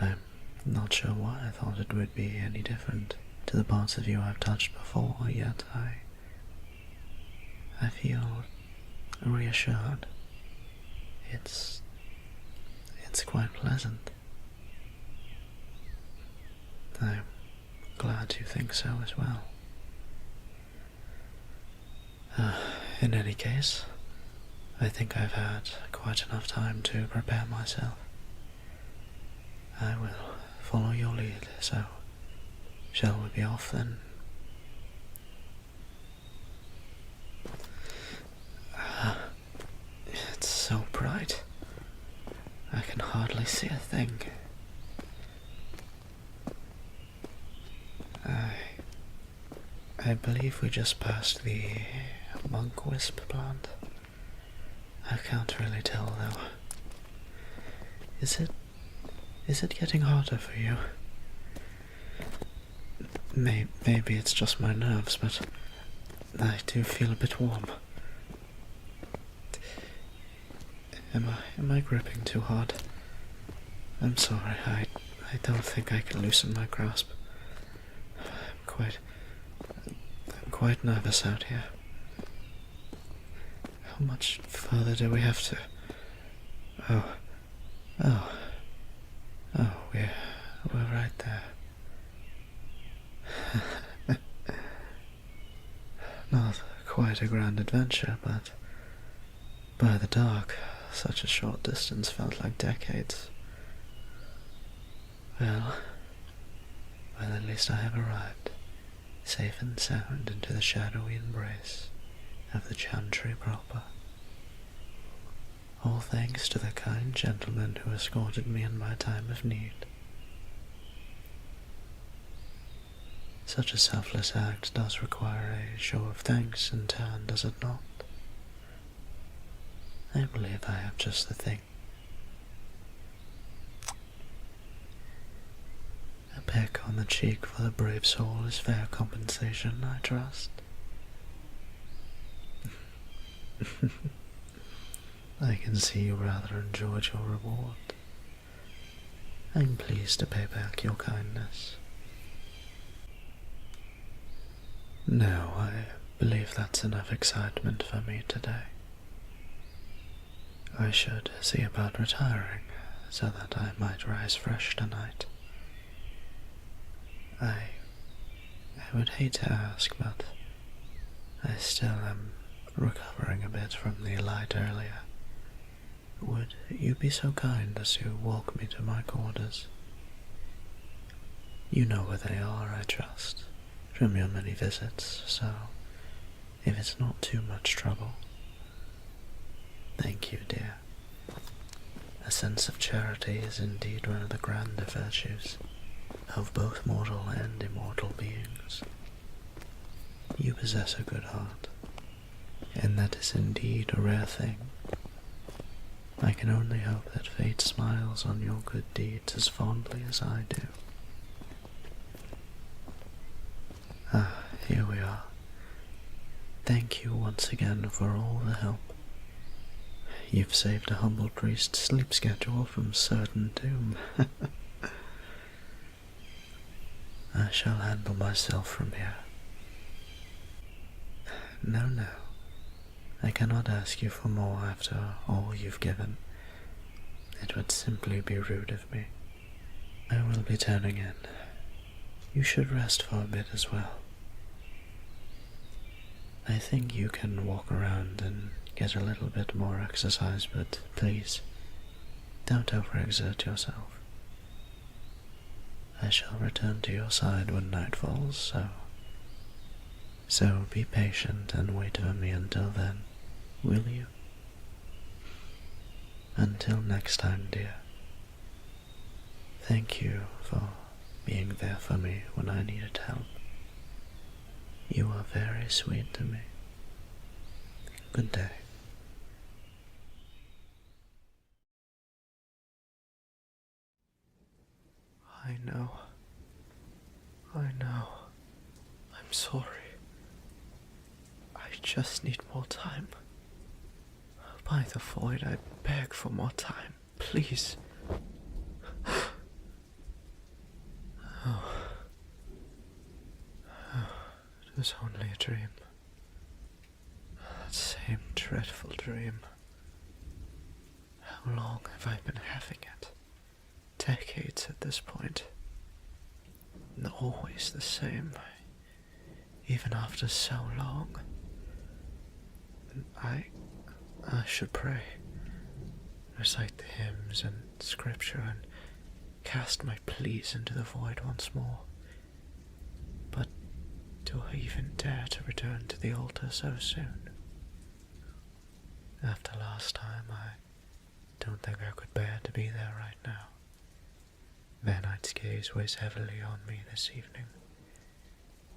I'm not sure why I thought it would be any different to the parts of you I've touched before, yet I feel reassured. It's quite pleasant. I'm glad you think so as well. In any case, I think I've had quite enough time to prepare myself. I will follow your lead, so shall we be off then? It's so bright. I can hardly see a thing. I believe we just passed the monk wisp plant. I can't really tell though. Is it getting harder for you? Maybe it's just my nerves, but I do feel a bit warm. Am I gripping too hard? I'm sorry, I don't think I can loosen my grasp. I'm quite nervous out here. How much further do we have to? Oh, we're right there. Not quite a grand adventure, but by the dark, such a short distance felt like decades. Well, at least I have arrived, safe and sound into the shadowy embrace of the chantry proper. All thanks to the kind gentleman who escorted me in my time of need. Such a selfless act does require a show of thanks in turn, does it not? I believe I have just the thing. A peck on the cheek for the brave soul is fair compensation, I trust. I can see you rather enjoyed your reward. I'm pleased to pay back your kindness. No, I believe that's enough excitement for me today. I should see about retiring, so that I might rise fresh tonight. I would hate to ask, but I still am recovering a bit from the light earlier. Would you be so kind as to walk me to my quarters? You know where they are, I trust, from your many visits, so if it's not too much trouble. Thank you, dear. A sense of charity is indeed one of the grander virtues of both mortal and immortal beings. You possess a good heart, and that is indeed a rare thing. I can only hope that fate smiles on your good deeds as fondly as I do. Ah, here we are. Thank you once again for all the help. You've saved a humble priest's sleep schedule from certain doom. I shall handle myself from here. No, I cannot ask you for more after all you've given. It would simply be rude of me. I will be turning in. You should rest for a bit as well. I think you can walk around and get a little bit more exercise, but please, don't overexert yourself. I shall return to your side when night falls, so be patient and wait for me until then, will you? Until next time, dear. Thank you for being there for me when I needed help. You are very sweet to me. Good day. I know. I'm sorry. I just need more time. By the void, I beg for more time, please. It was only a dream. That same dreadful dream. How long have I been having it? Decades at this point. And always the same, even after so long. I should pray, recite the hymns and scripture, and cast my pleas into the void once more. But do I even dare to return to the altar so soon? After last time, I don't think I could bear to be there right now. Van Knight's gaze weighs heavily on me this evening,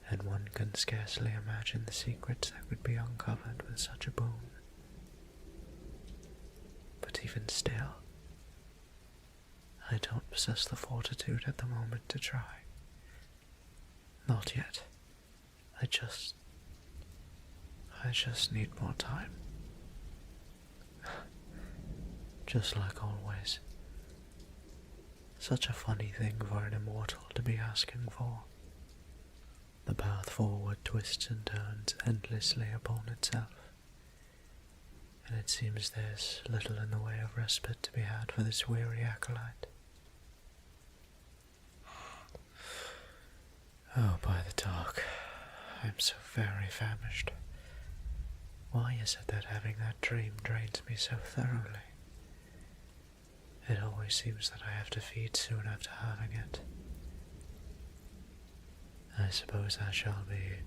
and one can scarcely imagine the secrets that could be uncovered with such a boon. But even still, I don't possess the fortitude at the moment to try. Not yet. I just need more time. Just like always. Such a funny thing for an immortal to be asking for. The path forward twists and turns endlessly upon itself, and it seems there's little in the way of respite to be had for this weary acolyte. Oh, by the dark, I'm so very famished. Why is it that having that dream drains me so thoroughly? It always seems that I have to feed soon after having it. I suppose I shall be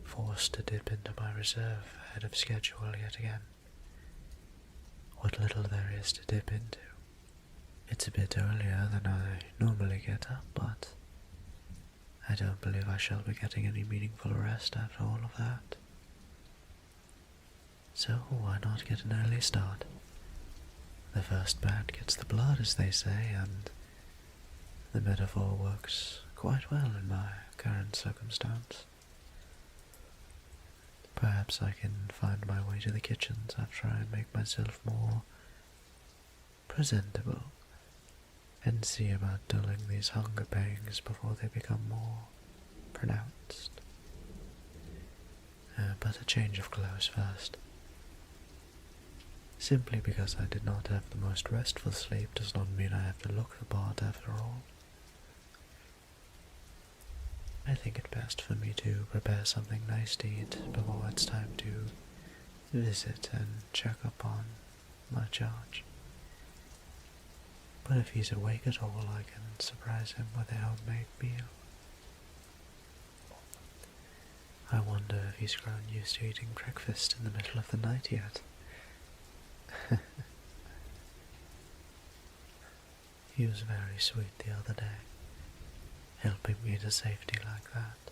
forced to dip into my reserve ahead of schedule yet again. What little there is to dip into. It's a bit earlier than I normally get up, but I don't believe I shall be getting any meaningful rest after all of that. So why not get an early start? The first bat gets the blood, as they say, and the metaphor works quite well in my current circumstance. Perhaps I can find my way to the kitchens after I make myself more presentable and see about dulling these hunger pangs before they become more pronounced. But a change of clothes first. Simply because I did not have the most restful sleep does not mean I have to look the part after all. I think it best for me to prepare something nice to eat before it's time to visit and check up on my charge. But if he's awake at all, I can surprise him with a homemade meal. I wonder if he's grown used to eating breakfast in the middle of the night yet. He was very sweet the other day, helping me to safety like that.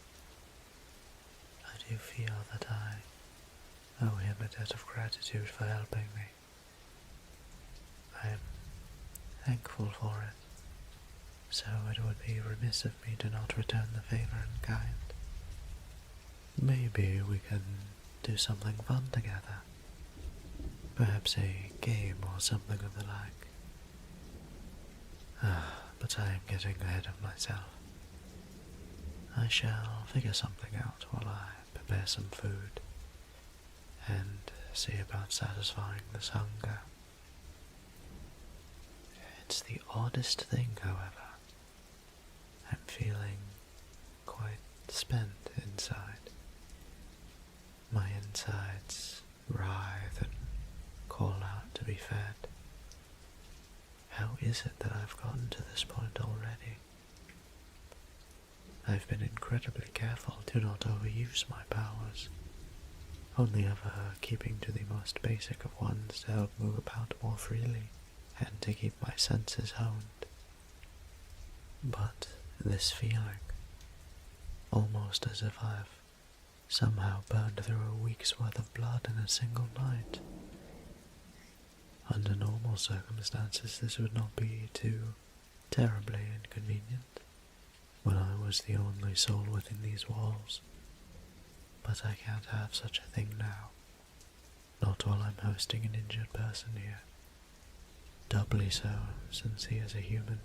I do feel that I owe him a debt of gratitude for helping me. I am thankful for it, so it would be remiss of me to not return the favor in kind. Maybe we can do something fun together. Perhaps a game or something of the like. But I am getting ahead of myself. I shall figure something out while I prepare some food and see about satisfying this hunger. It's the oddest thing, however. I'm feeling quite spent inside. My insides writhe and call out to be fed. How is it that I've gotten to this point already? I've been incredibly careful to not overuse my powers, only ever keeping to the most basic of ones to help move about more freely and to keep my senses honed. But this feeling, almost as if I've somehow burned through a week's worth of blood in a single night. Under normal circumstances this would not be too terribly inconvenient, when I was the only soul within these walls. But I can't have such a thing now, not while I'm hosting an injured person here. Doubly so, since he is a human.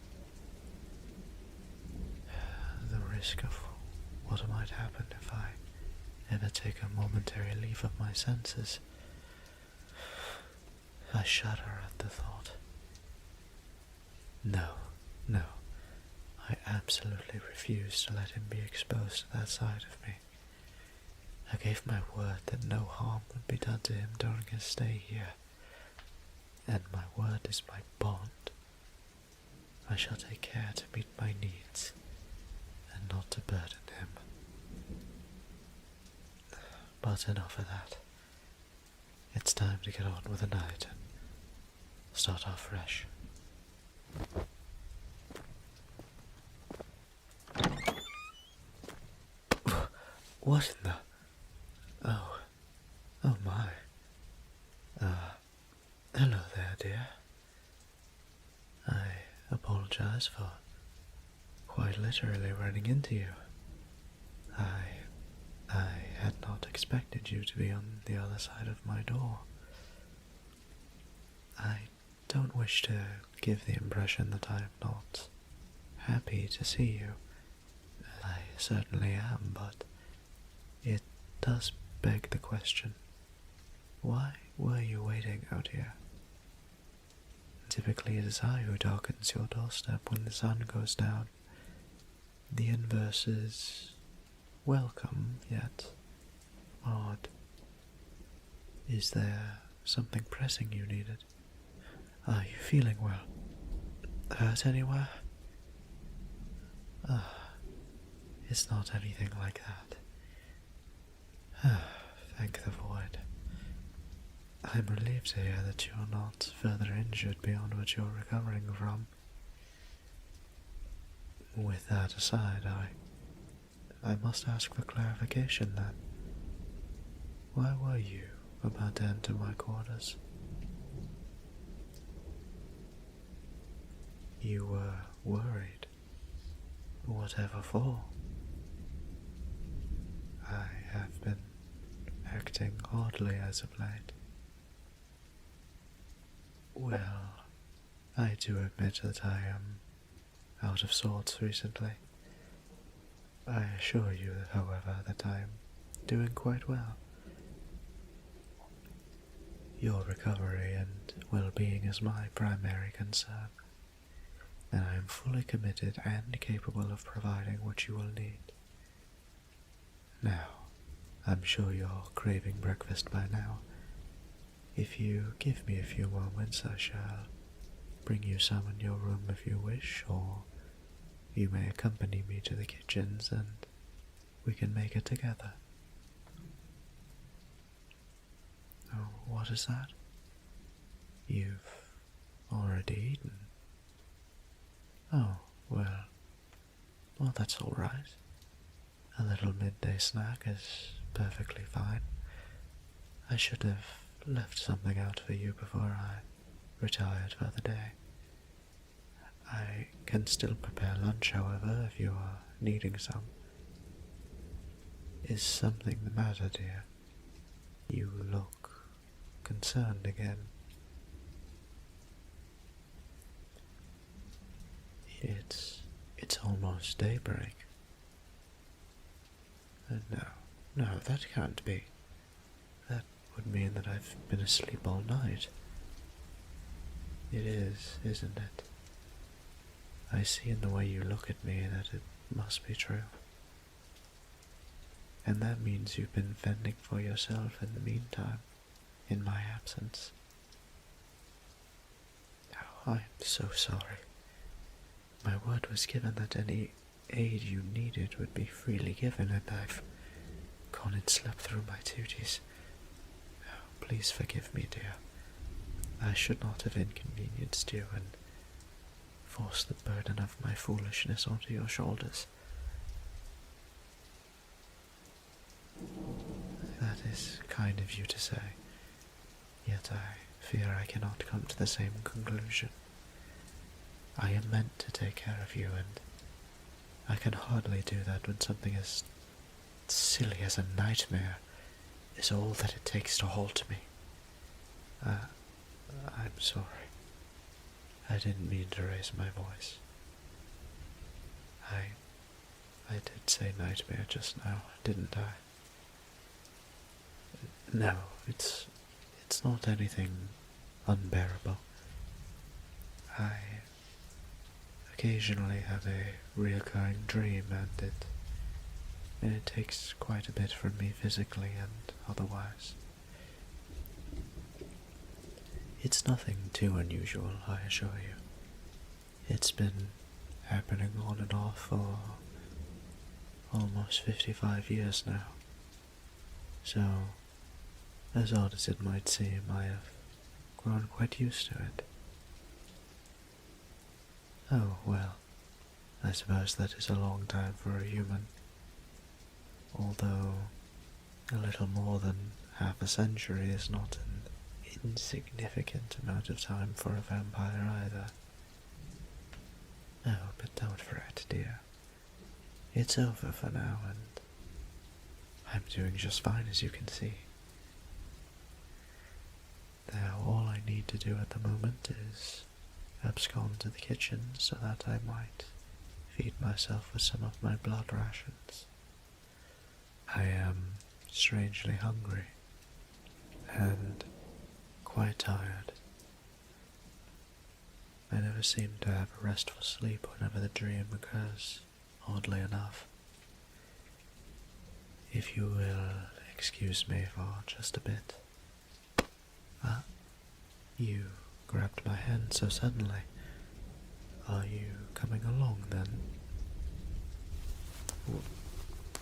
The risk of what might happen if I ever take a momentary leave of my senses. I shudder at the thought. No, I absolutely refuse to let him be exposed to that side of me. I gave my word that no harm would be done to him during his stay here, and my word is my bond. I shall take care to meet my needs, and not to burden him. But enough of that. It's time to get on with the night and start off fresh. What in the... Oh, oh my. Hello there, dear. I apologize for quite literally running into you. I had not expected you to be on the other side of my door. I don't wish to give the impression that I am not happy to see you. I certainly am, but it does beg the question, why were you waiting out here? Typically it is I who darkens your doorstep when the sun goes down. The inverse is welcome, yet odd. Is there something pressing you needed? Are you feeling well? Hurt anywhere? It's not anything like that. Thank the void. I'm relieved to hear that you are not further injured beyond what you're recovering from. With that aside, I must ask for clarification then. Why were you about to enter my quarters? You were worried. Whatever for? I have been acting oddly as of late. Well, I do admit that I am out of sorts recently. I assure you, however, that I am doing quite well. Your recovery and well-being is my primary concern, and I am fully committed and capable of providing what you will need. Now, I'm sure you're craving breakfast by now. If you give me a few moments, I shall bring you some in your room if you wish, or you may accompany me to the kitchens and we can make it together. Oh, what is that? You've already eaten. Oh, well, that's all right. A little midday snack is perfectly fine. I should have left something out for you before I retired for the day. I can still prepare lunch, however, if you are needing some. Is something the matter, dear? You look concerned again. It's almost daybreak. No, that can't be. That would mean that I've been asleep all night. It is, isn't it? I see in the way you look at me that it must be true. And that means you've been fending for yourself in the meantime, in my absence. Oh, I'm so sorry. My word was given that any aid you needed would be freely given, and I've gone and slept through my duties. Oh, please forgive me, dear. I should not have inconvenienced you and forced the burden of my foolishness onto your shoulders. That is kind of you to say, yet I fear I cannot come to the same conclusion. I am meant to take care of you, and I can hardly do that when something as silly as a nightmare is all that it takes to halt me. I'm sorry. I didn't mean to raise my voice. I did say nightmare just now, didn't I? No, it's not anything unbearable. I occasionally have a reoccurring dream, and it takes quite a bit from me physically and otherwise. It's nothing too unusual, I assure you. It's been happening on and off for almost 55 years now. So, as odd as it might seem, I have grown quite used to it. Oh, well, I suppose that is a long time for a human. although a little more than half a century is not an insignificant amount of time for a vampire either. Oh, but don't fret, dear. It's over for now, and I'm doing just fine, as you can see. Now all I need to do at the moment is abscond to the kitchen so that I might feed myself with some of my blood rations. I am strangely hungry and quite tired. I never seem to have a restful sleep whenever the dream occurs, oddly enough. If you will excuse me for just a bit. Ah, you grabbed my hand so suddenly. Are you coming along then?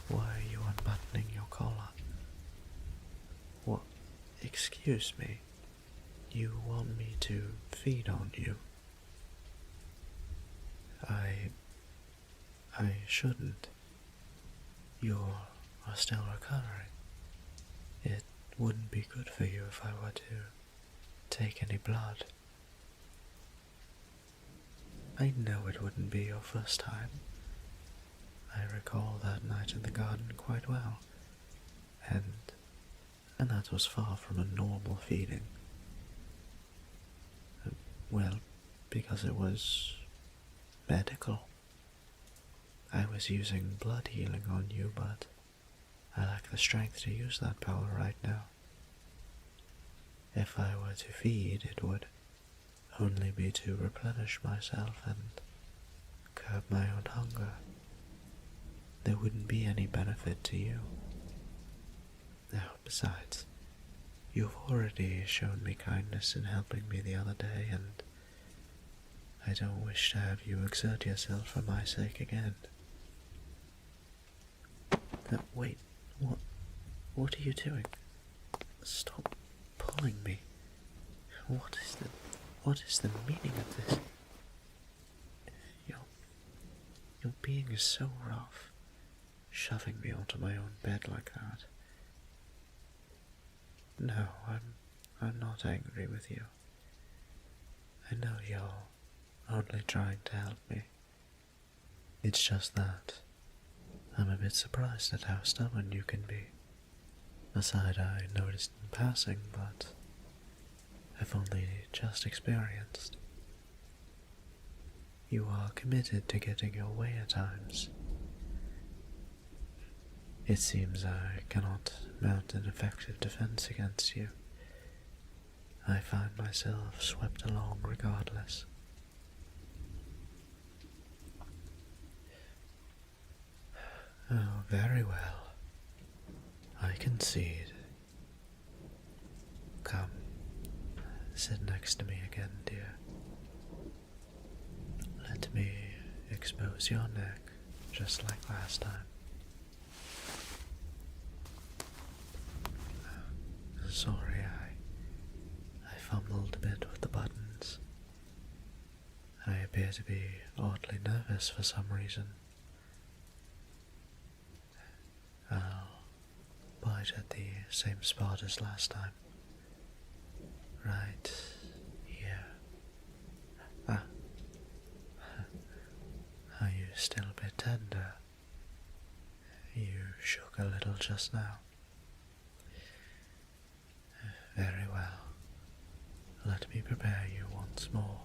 Why are you unbuttoning your collar? What? Excuse me. You want me to feed on you? I shouldn't. You're still recovering. It wouldn't be good for you if I were to take any blood. I know it wouldn't be your first time. I recall that night in the garden quite well, and that was far from a normal feeling. Well, because it was medical. I was using blood healing on you, but I lack the strength to use that power right now. If I were to feed, it would only be to replenish myself and curb my own hunger. There wouldn't be any benefit to you. Now, besides, you've already shown me kindness in helping me the other day, and I don't wish to have you exert yourself for my sake again. Wait, what are you doing? Stop pulling me. What is the meaning of this? You're being so rough, shoving me onto my own bed like that. No, I'm not angry with you. I know you're only trying to help me. It's just that I'm a bit surprised at how stubborn you can be. A side I noticed in passing, but I've only just experienced. You are committed to getting your way at times. It seems I cannot mount an effective defense against you. I find myself swept along regardless. Oh, very well. I concede. Come, sit next to me again, dear. Let me expose your neck, just like last time. Sorry, I fumbled a bit with the buttons. I appear to be oddly nervous for some reason. I'll bite at the same spot as last time. Right here. Ah. Are you still a bit tender? You shook a little just now. Very well. Let me prepare you once more.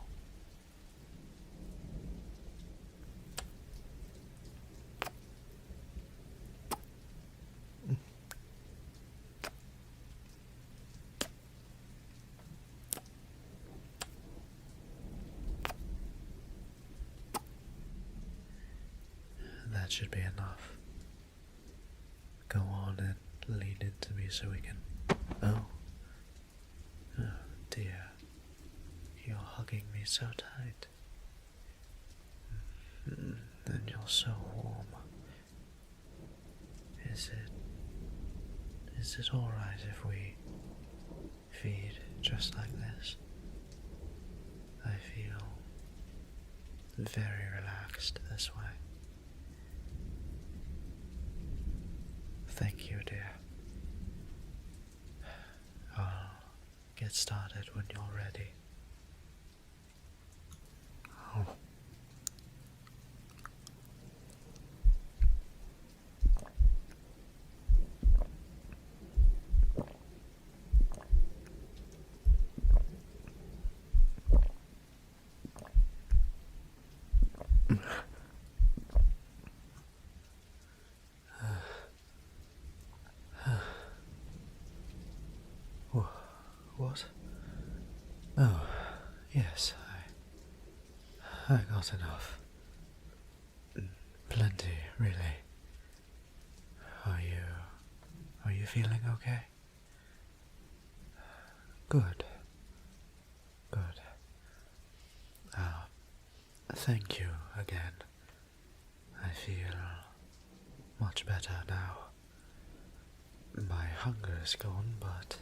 That should be enough. Go on and lean into me so we can... Oh dear, you're hugging me so tight. And you're so warm. Is it alright if we feed just like this? I feel very relaxed this way. thank you, dear. I'll get started when you're ready. Oh. What? Oh, yes, I got enough. Plenty, really. Are you feeling okay? Good. Good. Thank you again. I feel much better now. My hunger is gone, but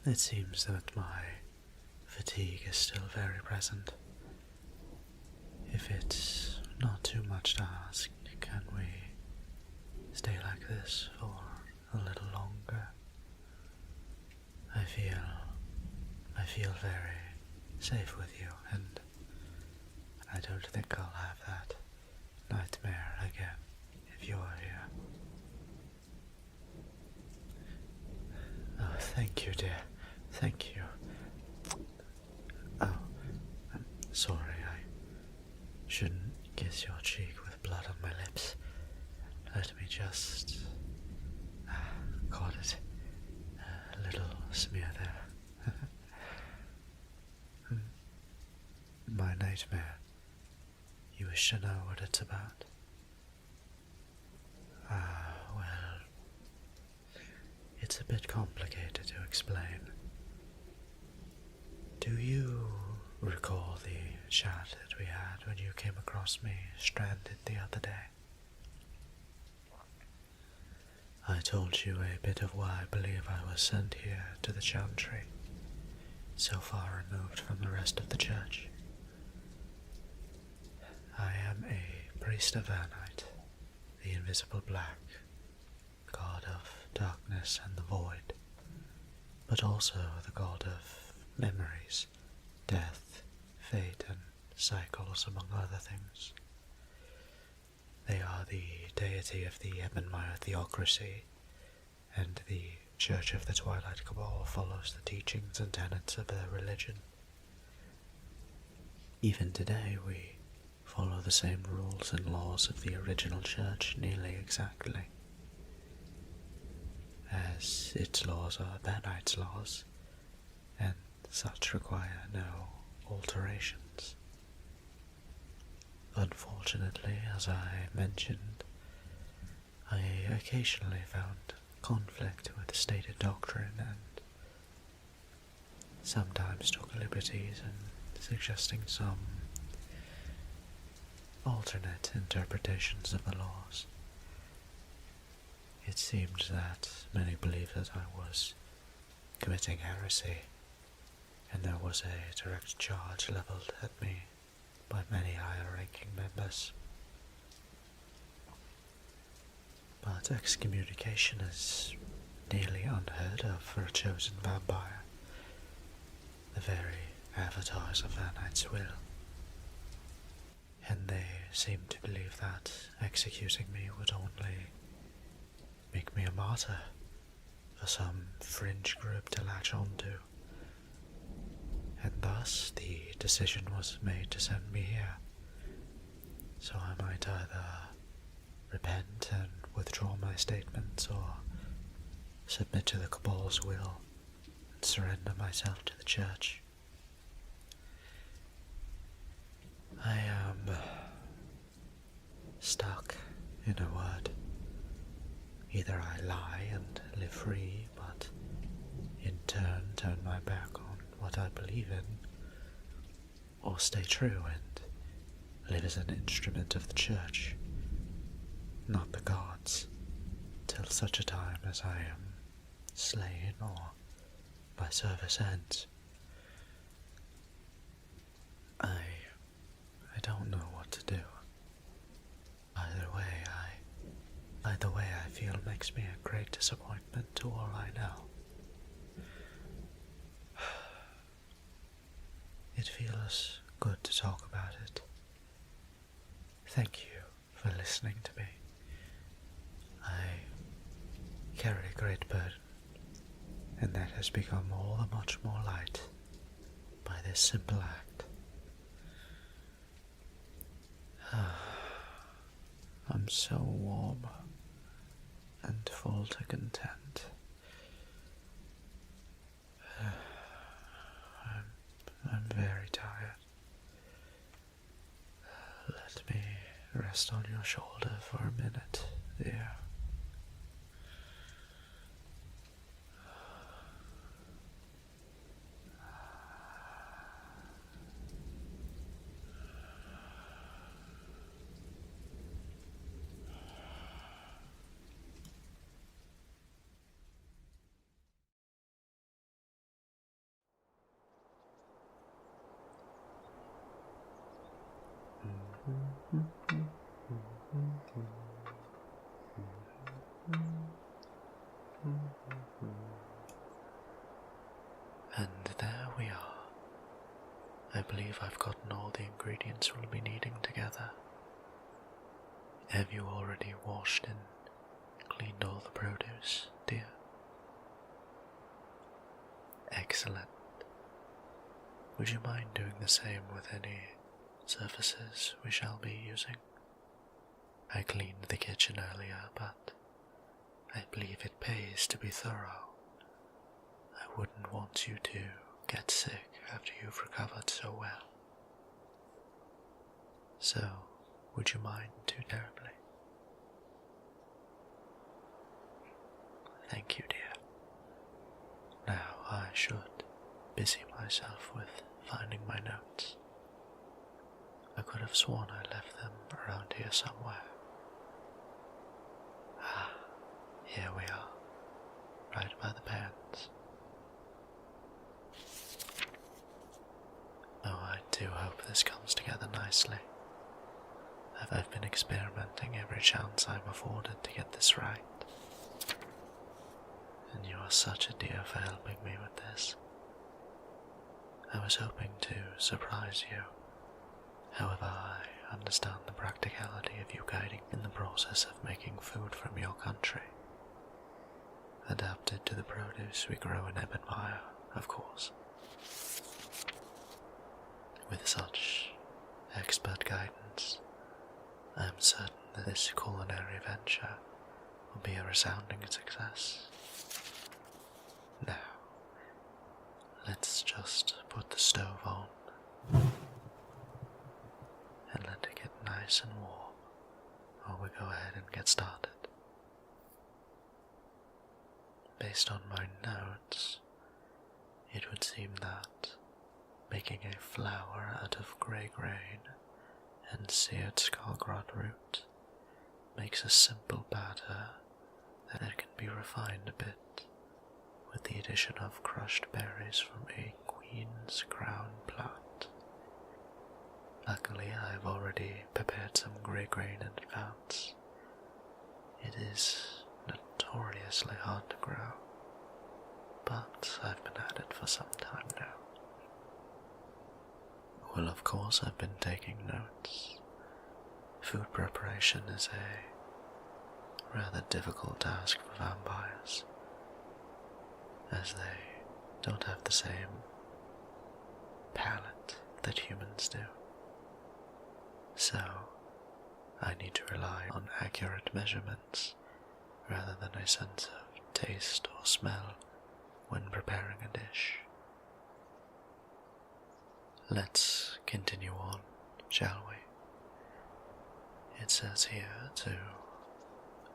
it seems that my fatigue is still very present. If it's not too much to ask, can we stay like this for a little longer? I feel very safe with you, and I don't think I'll have that nightmare again if you're here. Oh, thank you, dear. Thank you. Oh, I'm sorry, I shouldn't kiss your cheek with blood on my lips. Let me just... got it. A little smear there. My nightmare. You wish to know what it's about? Well, it's a bit complicated to explain. Do you recall the chat that we had when you came across me stranded the other day? I told you a bit of why I believe I was sent here to the chantry, so far removed from the rest of the church. I am a priest of Vanite, the invisible black, god of darkness and the void, but also the god of memories, death, fate, and cycles, among other things. They are the deity of the Ebonmire theocracy, and the Church of the Twilight Cabal follows the teachings and tenets of their religion. Even today we follow the same rules and laws of the original church nearly exactly, as its laws are Banite's laws, and such require no alterations. Unfortunately, as I mentioned, I occasionally found conflict with stated doctrine and sometimes took liberties in suggesting some alternate interpretations of the laws. It seemed that many believed that I was committing heresy, and there was a direct charge levelled at me by many higher-ranking members. But excommunication is nearly unheard of for a chosen vampire, the very avatars of Vanite's will. And they seemed to believe that executing me would only make me a martyr for some fringe group to latch onto. And thus the decision was made to send me here, so I might either repent and withdraw my statements, or submit to the Cabal's will and surrender myself to the Church. I am stuck, in a word. Either I lie and live free, but in turn turn my back on what I believe in, or stay true and live as an instrument of the Church, not the gods, till such a time as I am slain or my service ends. I don't know what to do. Either way makes me a great disappointment to all I know. It feels good to talk about it. Thank you for listening to me. I carry a great burden, and that has become all the much more light by this simple act. I'm so warm and full to content. I'm very tired. Let me rest on your shoulder for a minute, dear. And there we are. I believe I've gotten all the ingredients we'll be needing together. Have you already washed and cleaned all the produce, dear? Excellent. Would you mind doing the same with any surfaces we shall be using? I cleaned the kitchen earlier, but I believe it pays to be thorough. I wouldn't want you to get sick after you've recovered so well. So, would you mind too terribly? Thank you, dear. Now I should busy myself with finding my notes. I could have sworn I left them around here somewhere. Ah, here we are, right by the pans. Oh, I do hope this comes together nicely. I've been experimenting every chance I'm afforded to get this right. And you are such a dear for helping me with this. I was hoping to surprise you. However, I understand the practicality of you guiding in the process of making food from your country. Adapted to the produce we grow in Ebonmire, of course. With such expert guidance, I am certain that this culinary venture will be a resounding success. Now, let's just put the stove on and let it get nice and warm while we go ahead and get started. Based on my notes, it would seem that making a flour out of grey grain and seared scargrot root makes a simple batter that can be refined a bit with the addition of crushed berries from a queen's crown plant. Luckily, I've already prepared some grey grain in advance. It is notoriously hard to grow, but I've been at it for some time now. Well, of course I've been taking notes. Food preparation is a rather difficult task for vampires, as they don't have the same palate that humans do. So, I need to rely on accurate measurements rather than a sense of taste or smell when preparing a dish. Let's continue on, shall we? It says here to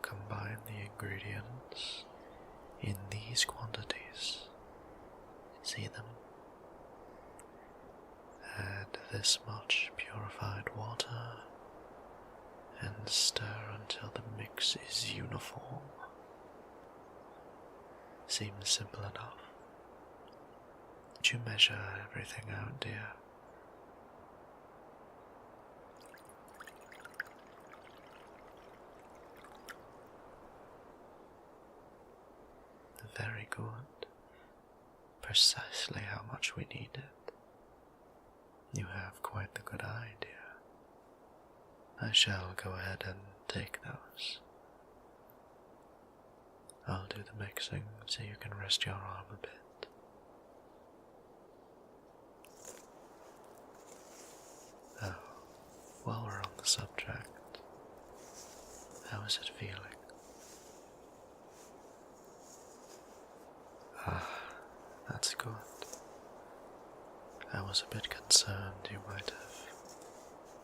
combine the ingredients in these quantities. See them? Add this much purified water and stir until the mix is uniform. Seems simple enough. Did you measure everything out, dear? Very good. Precisely how much we need it. You have quite the good idea. I shall go ahead and take those. I'll do the mixing so you can rest your arm a bit. Oh, while we're on the subject, how is it feeling? Ah, that's good. I was a bit concerned you might have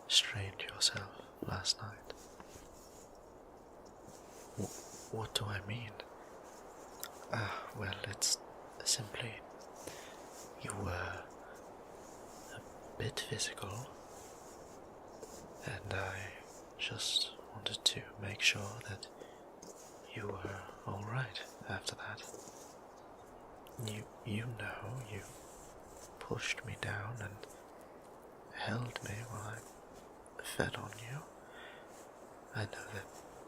strained yourself last night. What do I mean? Well, it's simply you were a bit physical, and I just wanted to make sure that you were alright after that. You know, you pushed me down and held me while I fed on you. I know the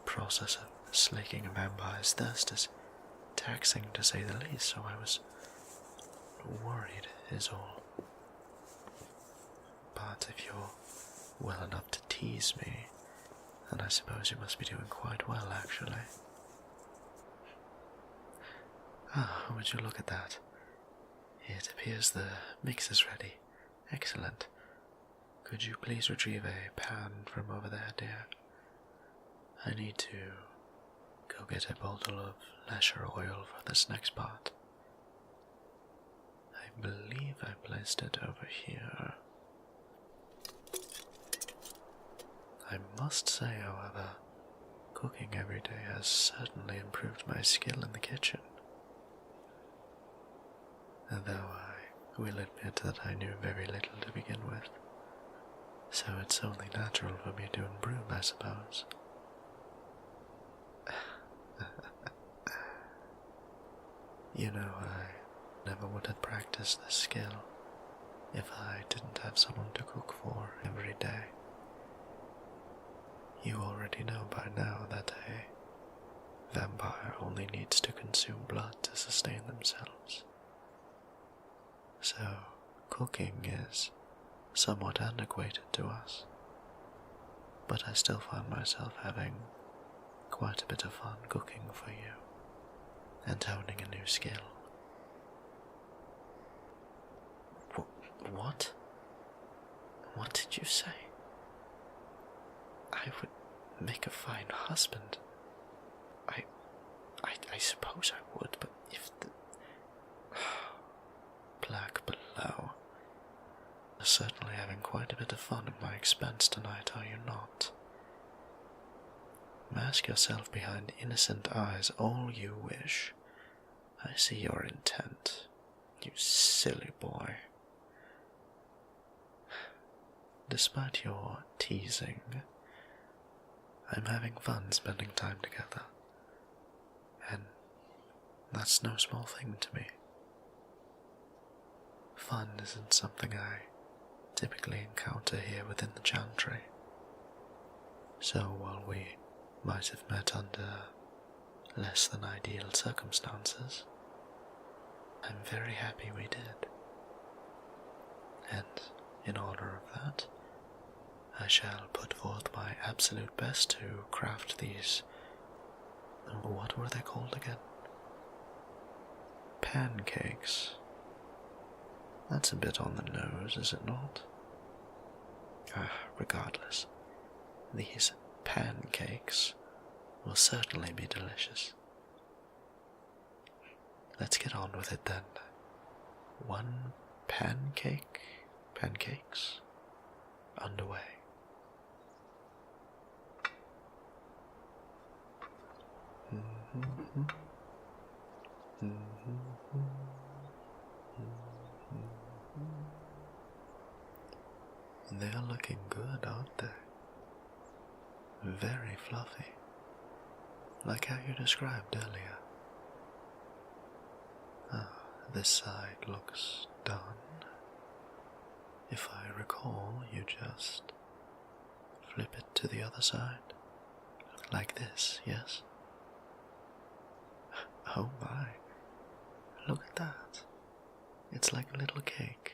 process of slaking a vampire's thirst is taxing to say the least, so I was worried is all. But if you're well enough to tease me, then I suppose you must be doing quite well, actually. Ah, would you look at that? It appears the mix is ready. Excellent. Could you please retrieve a pan from over there, dear? I need to go get a bottle of lesher oil for this next part. I believe I placed it over here. I must say, however, cooking every day has certainly improved my skill in the kitchen. Though I will admit that I knew very little to begin with, so it's only natural for me to improve, I suppose. You know, I never would have practiced this skill if I didn't have someone to cook for every day. You already know by now that a vampire only needs to consume blood to sustain themselves. So, cooking is somewhat antiquated to us. But I still find myself having quite a bit of fun cooking for you and honing a new skill. What? What did you say? I would make a fine husband. I suppose I would, but if the... Black below. You're certainly having quite a bit of fun at my expense tonight, are you not? Mask yourself behind innocent eyes all you wish. I see your intent, you silly boy. Despite your teasing, I'm having fun spending time together, and that's no small thing to me. Fun isn't something I typically encounter here within the Chantry, so while we might have met under less than ideal circumstances, I'm very happy we did. And in honor of that, I shall put forth my absolute best to craft these... what were they called again? Pancakes. That's a bit on the nose, is it not? Regardless, these pancakes will certainly be delicious. Let's get on with it then. One pancakes, underway. They're looking good, aren't they? Very fluffy, like how you described earlier. This side looks done. If I recall, you just flip it to the other side, like this, yes? Oh my, Look at that. It's like a little cake.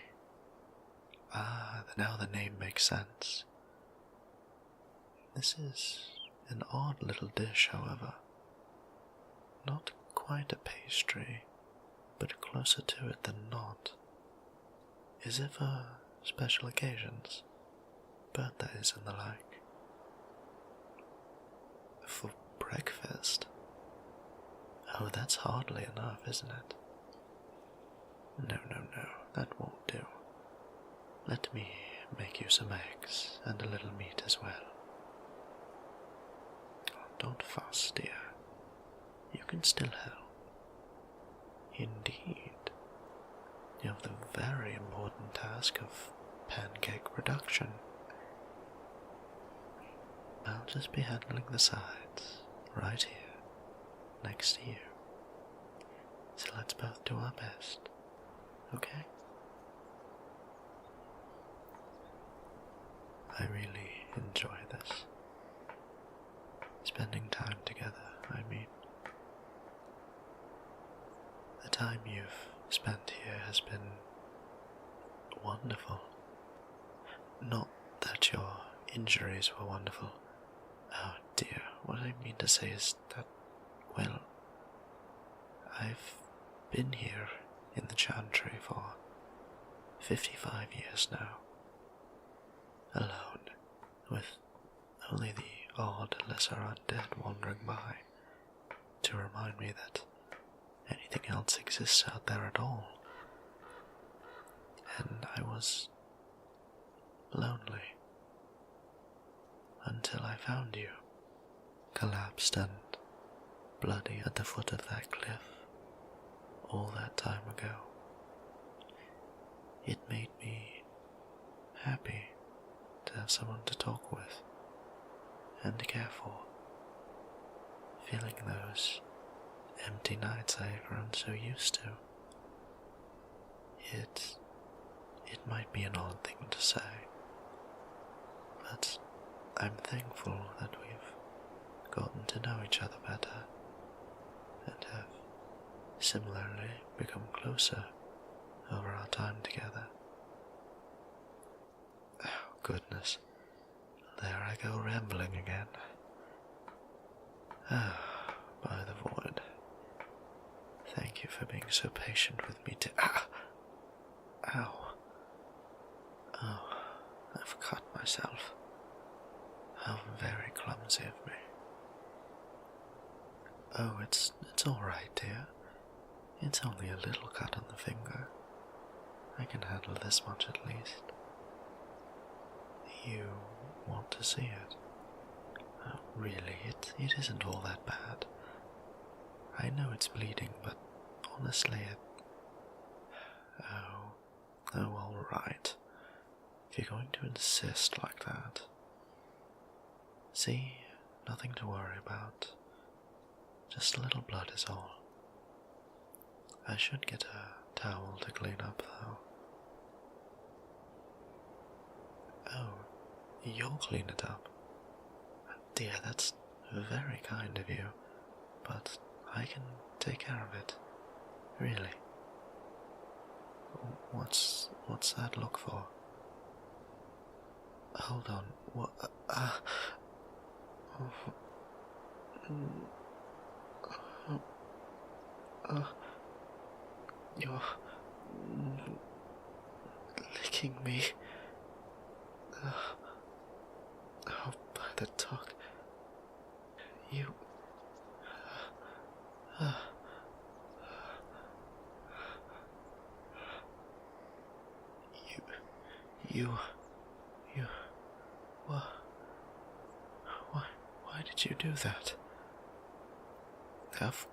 Ah, now the name makes sense. This is an odd little dish, however. Not quite a pastry, but closer to it than not. Is it for special occasions, birthdays and the like? For breakfast? Oh, that's hardly enough, isn't it? No, that won't do. Let me make you some eggs and a little meat as well. Don't fuss, dear. You can still help. Indeed. You have the very important task of pancake production. I'll just be handling the sides, right here, next to you. So let's both do our best, okay? I really enjoy this. Spending time together, I mean. The time you've spent here has been wonderful. Not that your injuries were wonderful. Oh dear, what I mean to say is that, well, I've been here in the Chantry for 55 years now. Alone, with only the odd lesser undead wandering by to remind me that anything else exists out there at all. And I was lonely until I found you, collapsed and bloody at the foot of that cliff all that time ago. It made me happy to have someone to talk with and to care for, feeling those empty nights I had grown so used to. It might be an odd thing to say, but I'm thankful that we've gotten to know each other better and have similarly become closer over our time together. Oh, goodness. There I go rambling again. Ah, by the void. Thank you for being so patient with me Ow. Oh, I've cut myself. How very clumsy of me. Oh, it's all right, dear. It's only a little cut on the finger. I can handle this much at least. You want to see it? Oh, really, it isn't all that bad. I know it's bleeding, but honestly Oh, all right. If you're going to insist like that. See, nothing to worry about. Just a little blood is all. I should get a towel to clean up, though. Oh, you'll clean it up? Dear, that's very kind of you, but I can take care of it. Really. What's that look for? Hold on, what? You're licking me. Oh, by the talk. Why did you do that? Of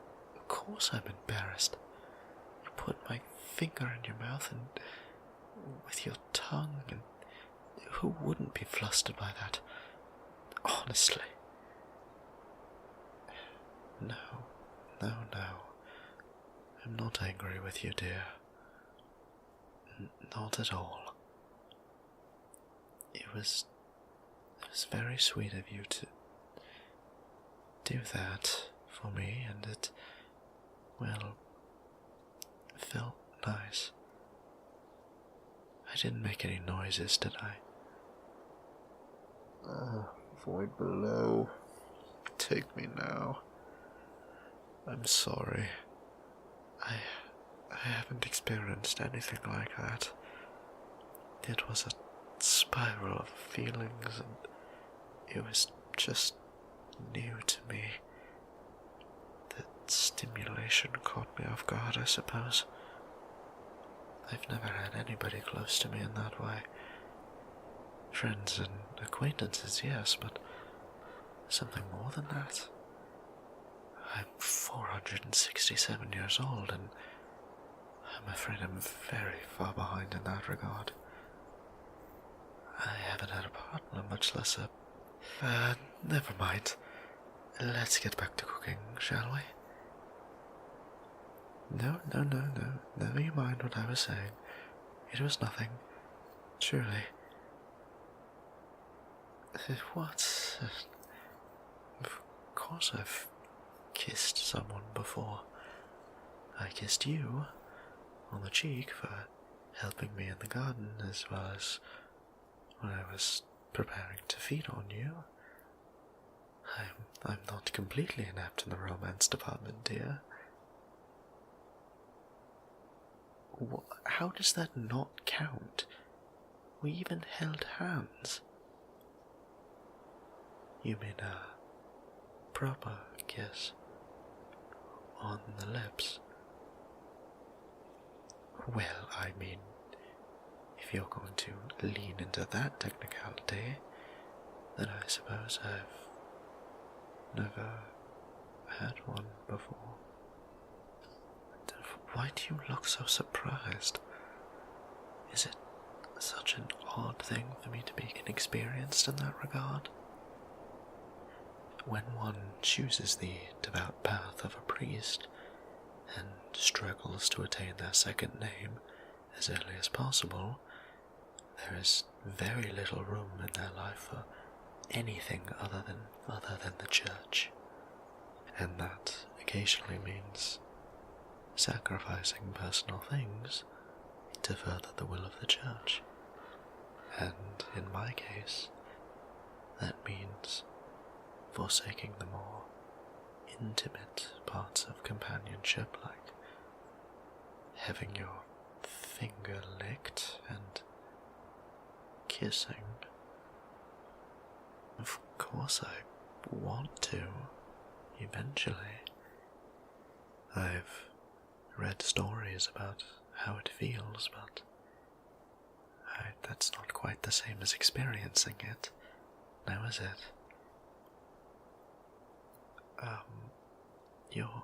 course I'm embarrassed. You put my finger in your mouth and with your tongue, and who wouldn't be flustered by that? Honestly. No. I'm not angry with you, dear. Not at all. It was very sweet of you to do that for me, and well, felt nice. I didn't make any noises, did I? Void below. Take me now. I'm sorry. I haven't experienced anything like that. It was a spiral of feelings, and it was just new to me. The stimulation caught me off guard, I suppose. I've never had anybody close to me in that way. Friends and acquaintances, yes, but something more than that. I'm 467 years old, and I'm afraid I'm very far behind in that regard. I haven't had a partner, much less a... never mind. Let's get back to cooking, shall we? No, never you mind what I was saying. It was nothing. Surely. What? Of course I've kissed someone before. I kissed you on the cheek for helping me in the garden, as well as when I was preparing to feed on you. I'm not completely inept in the romance department, dear. How does that not count? We even held hands. You mean a proper kiss on the lips? Well, I mean, if you're going to lean into that technicality, then I suppose I've never had one before. Why do you look so surprised? Is it such an odd thing for me to be inexperienced in that regard? When one chooses the devout path of a priest and struggles to attain their second name as early as possible, there is very little room in their life for anything other than the church, and that occasionally means sacrificing personal things to further the will of the church. And in my case, that means forsaking the more intimate parts of companionship, like having your finger licked and kissing. Of course I want to, eventually. I've read stories about how it feels, but that's not quite the same as experiencing it, now is it? You're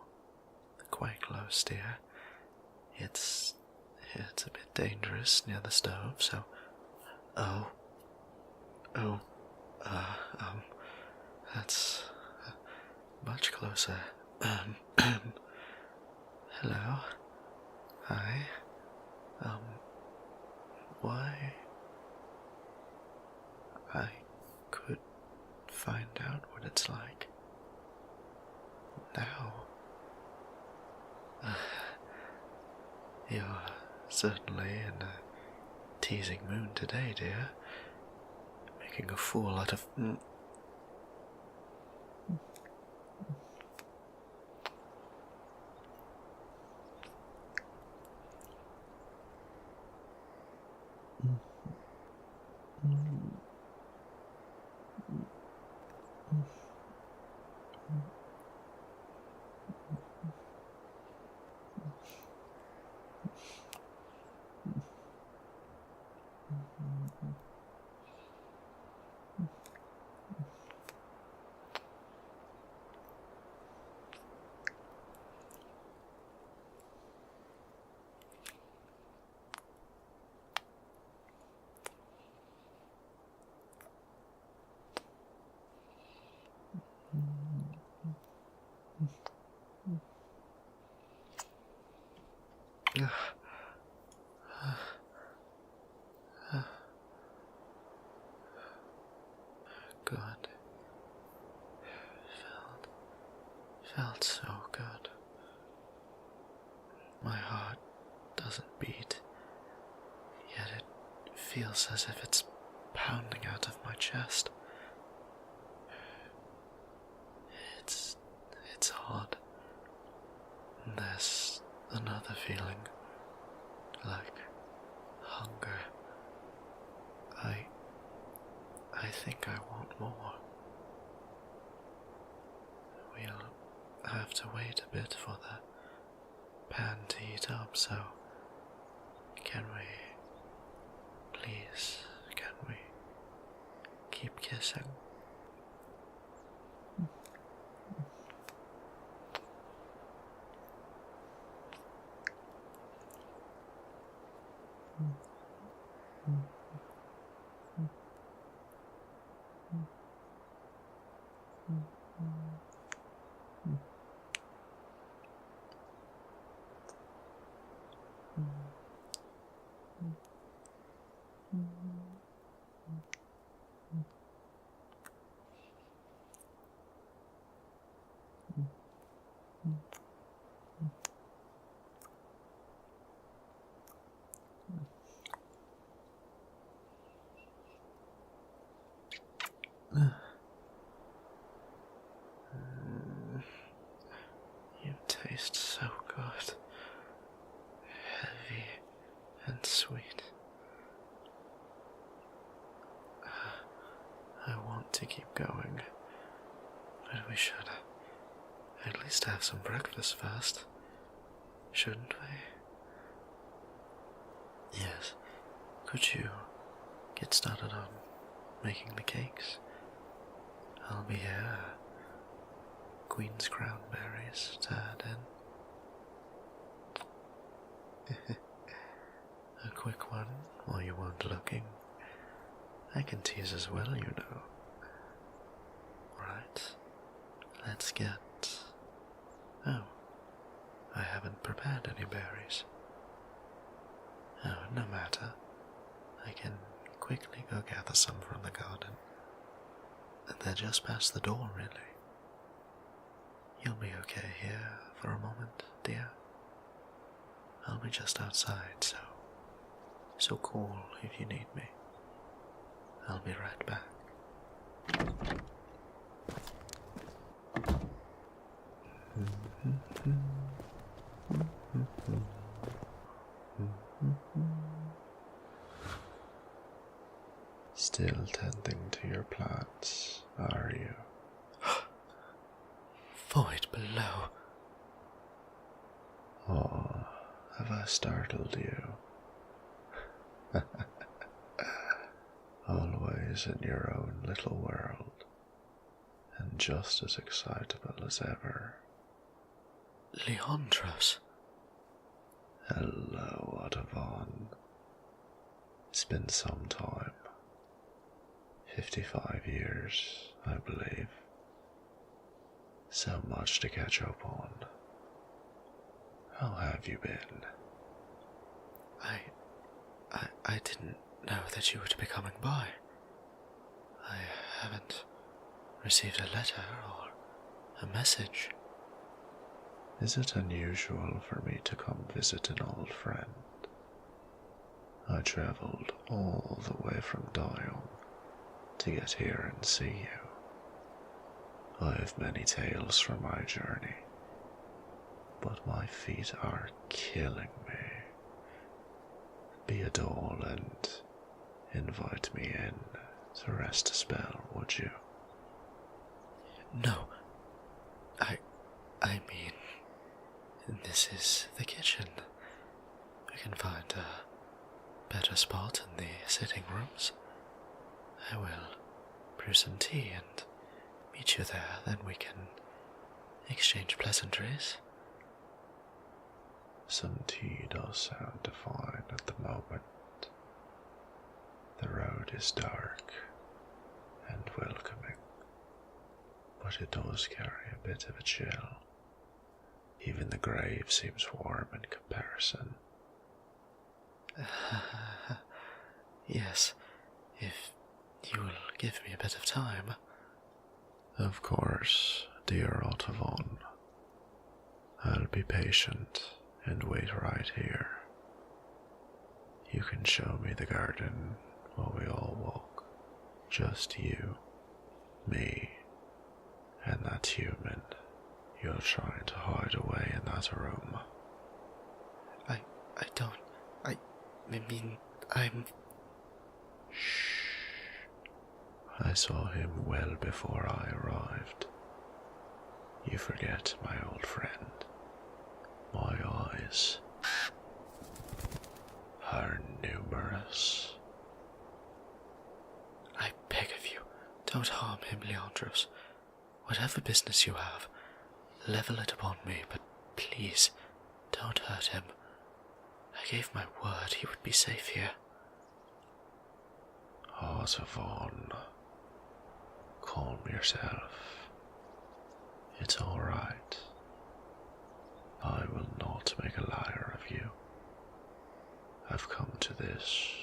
quite close, dear. It's a bit dangerous near the stove, so... that's much closer. Hello? Hi? Why? I could find out what it's like. Now. You're certainly in a teasing mood today, dear. Making a fool out of... Good. Felt so good. My heart feels as if it's pounding out of my chest. It's odd. There's another feeling, like hunger. I think I want more. We'll have to wait a bit for the pan to heat up, so can we, please, can we keep kissing? You taste so good, heavy and sweet. I want to keep going, but we should at least have some breakfast first, shouldn't we? Yes, could you get started on making the cakes? I'll be here. Queen's crown berries to add in. A quick one while you weren't looking. I can tease as well, you know. Right, let's get... Oh, I haven't prepared any berries. Oh, no matter. I can quickly go gather some from the garden. They're just past the door, really. You'll be okay here for a moment, dear. I'll be just outside, so call if you need me. I'll be right back. Still tending to your plants, are you? Void below. Oh, have I startled you? Always in your own little world, and just as excitable as ever. Leandros. Hello, Otavon. It's been some time. 55 years, I believe. So much to catch up on. How have you been? I didn't know that you would be coming by. I haven't received a letter or a message. Is it unusual for me to come visit an old friend? I travelled all the way from Dion to get here and see you. I have many tales from my journey, but my feet are killing me. Be a doll and invite me in to rest a spell, would you? No, I mean, this is the kitchen. We can find a better spot in the sitting rooms. I will brew some tea and meet you there, then we can exchange pleasantries. Some tea does sound fine at the moment. The road is dark and welcoming, but it does carry a bit of a chill. Even the grave seems warm in comparison. Yes, if you will give me a bit of time. Of course, dear Otavon. I'll be patient and wait right here. You can show me the garden while we all walk. Just you, me, and that human you're trying to hide away in that room. I don't. I mean, I'm... Shh. I saw him well before I arrived. You forget, my old friend. My eyes are numerous. I beg of you, don't harm him, Leandros. Whatever business you have, level it upon me, but please, don't hurt him. I gave my word he would be safe here. Otavon, calm yourself. It's all right. I will not make a liar of you. I've come to this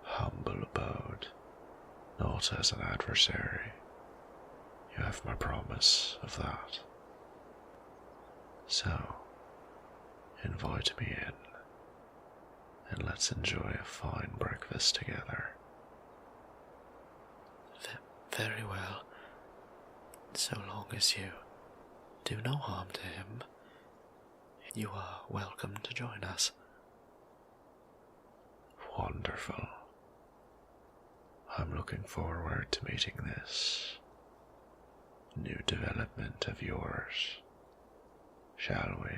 humble abode, not as an adversary. You have my promise of that. So, invite me in, and let's enjoy a fine breakfast together. Very well. So long as you do no harm to him, you are welcome to join us. Wonderful. I'm looking forward to meeting this new development of yours. Shall we?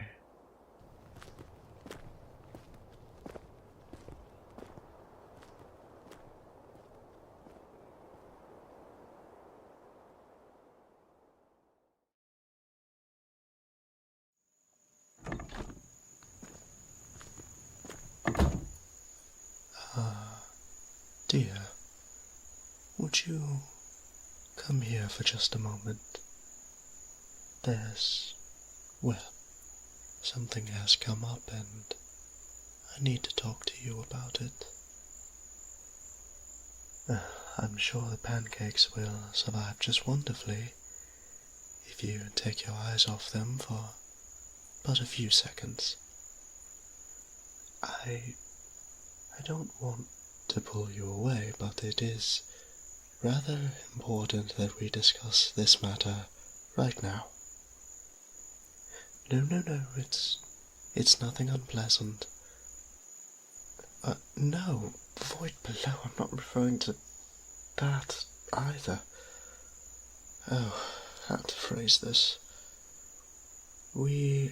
Dear, would you come here for just a moment? Something has come up and I need to talk to you about it. I'm sure the pancakes will survive just wonderfully if you take your eyes off them for but a few seconds. I don't want to pull you away, but it is rather important that we discuss this matter right now. No, it's nothing unpleasant. No, void below, I'm not referring to that either. Oh, how to phrase this. We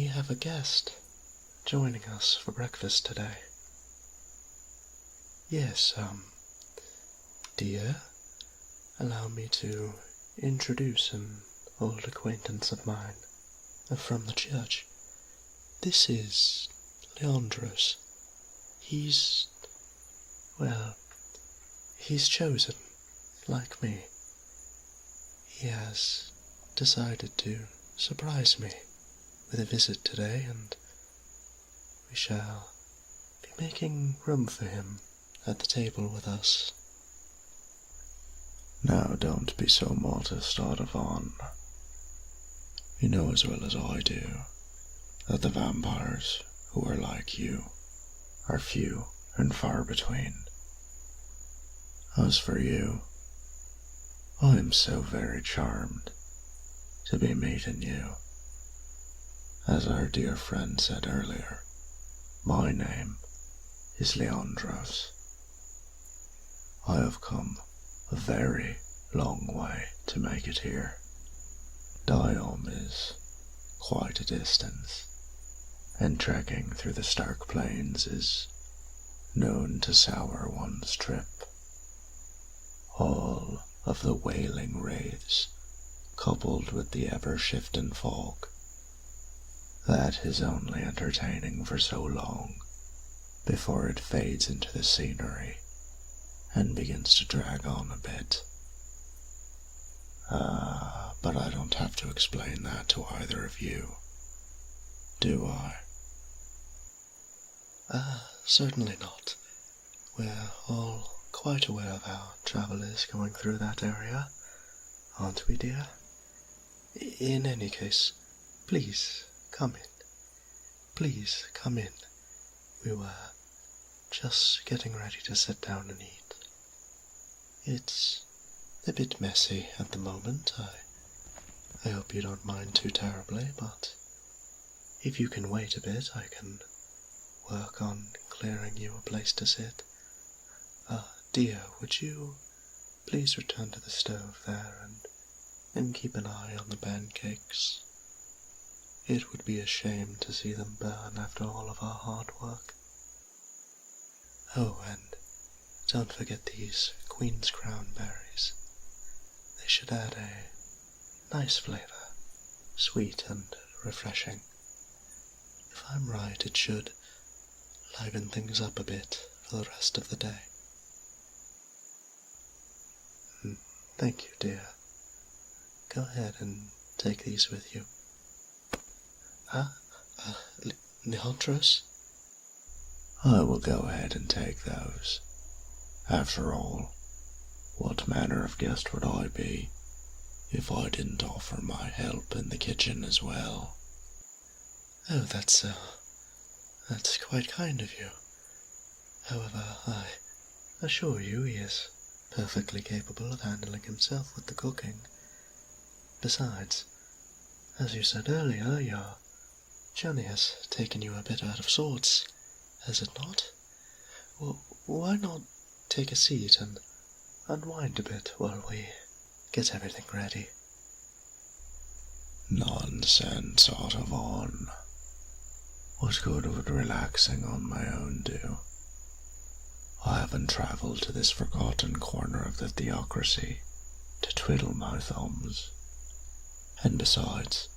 have a guest joining us for breakfast today. Yes, dear, allow me to introduce an old acquaintance of mine from the church. This is Leandros. He's chosen, like me. He has decided to surprise me with a visit today, and we shall be making room for him at the table with us. Now don't be so modest, Otavon. You know as well as I do that the vampires who are like you are few and far between. As for you, I am so very charmed to be meeting you. As our dear friend said earlier, my name is Leandros. I have come a very long way to make it here. Diom is quite a distance, and trekking through the stark plains is known to sour one's trip. All of the wailing wraiths, coupled with the ever-shifting fog, that is only entertaining for so long before it fades into the scenery and begins to drag on a bit. But I don't have to explain that to either of you, do I? Certainly not. We're all quite aware of how travel is going through that area, aren't we, dear? In any case, please, come in. please come in. We were just getting ready to sit down and eat. It's a bit messy at the moment. I hope you don't mind too terribly, but if you can wait a bit, I can work on clearing you a place to sit. Dear, would you please return to the stove there and keep an eye on the pancakes? It would be a shame to see them burn after all of our hard work. Oh, and don't forget these Queen's Crown berries. They should add a nice flavor, sweet and refreshing. If I'm right, it should liven things up a bit for the rest of the day. Thank you, dear. Go ahead and take these with you. Leandros? I will go ahead and take those. After all, what manner of guest would I be if I didn't offer my help in the kitchen as well? Oh, that's quite kind of you. However, I assure you he is perfectly capable of handling himself with the cooking. Besides, as you said earlier, your journey has taken you a bit out of sorts, has it not? Well, why not take a seat and unwind a bit while we get everything ready? Nonsense, Otavon. What good would relaxing on my own do? I haven't travelled to this forgotten corner of the theocracy to twiddle my thumbs. And besides,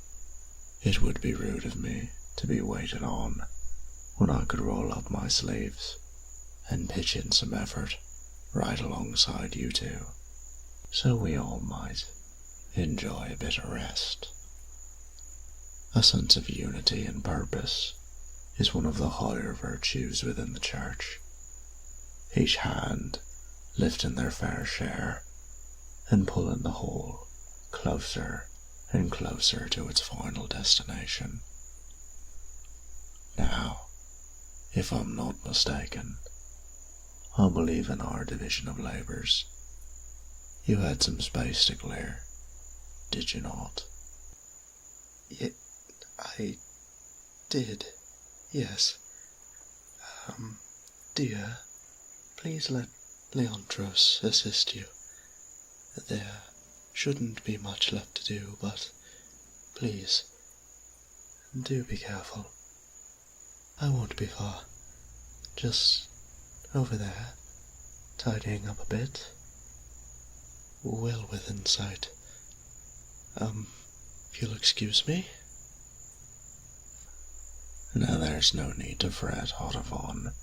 it would be rude of me to be waited on when I could roll up my sleeves and pitch in some effort right alongside you two, so we all might enjoy a bit of rest. A sense of unity and purpose is one of the higher virtues within the church, each hand lifting their fair share and pulling the whole closer and closer to its final destination. Now, if I'm not mistaken, I believe in our division of labours you had some space to clear, did you not? I did, yes. Dear, please let Leandros assist you. There shouldn't be much left to do, but please, do be careful. I won't be far. Just over there, tidying up a bit. Well within sight. If you'll excuse me. Now there's no need to fret, Otavon.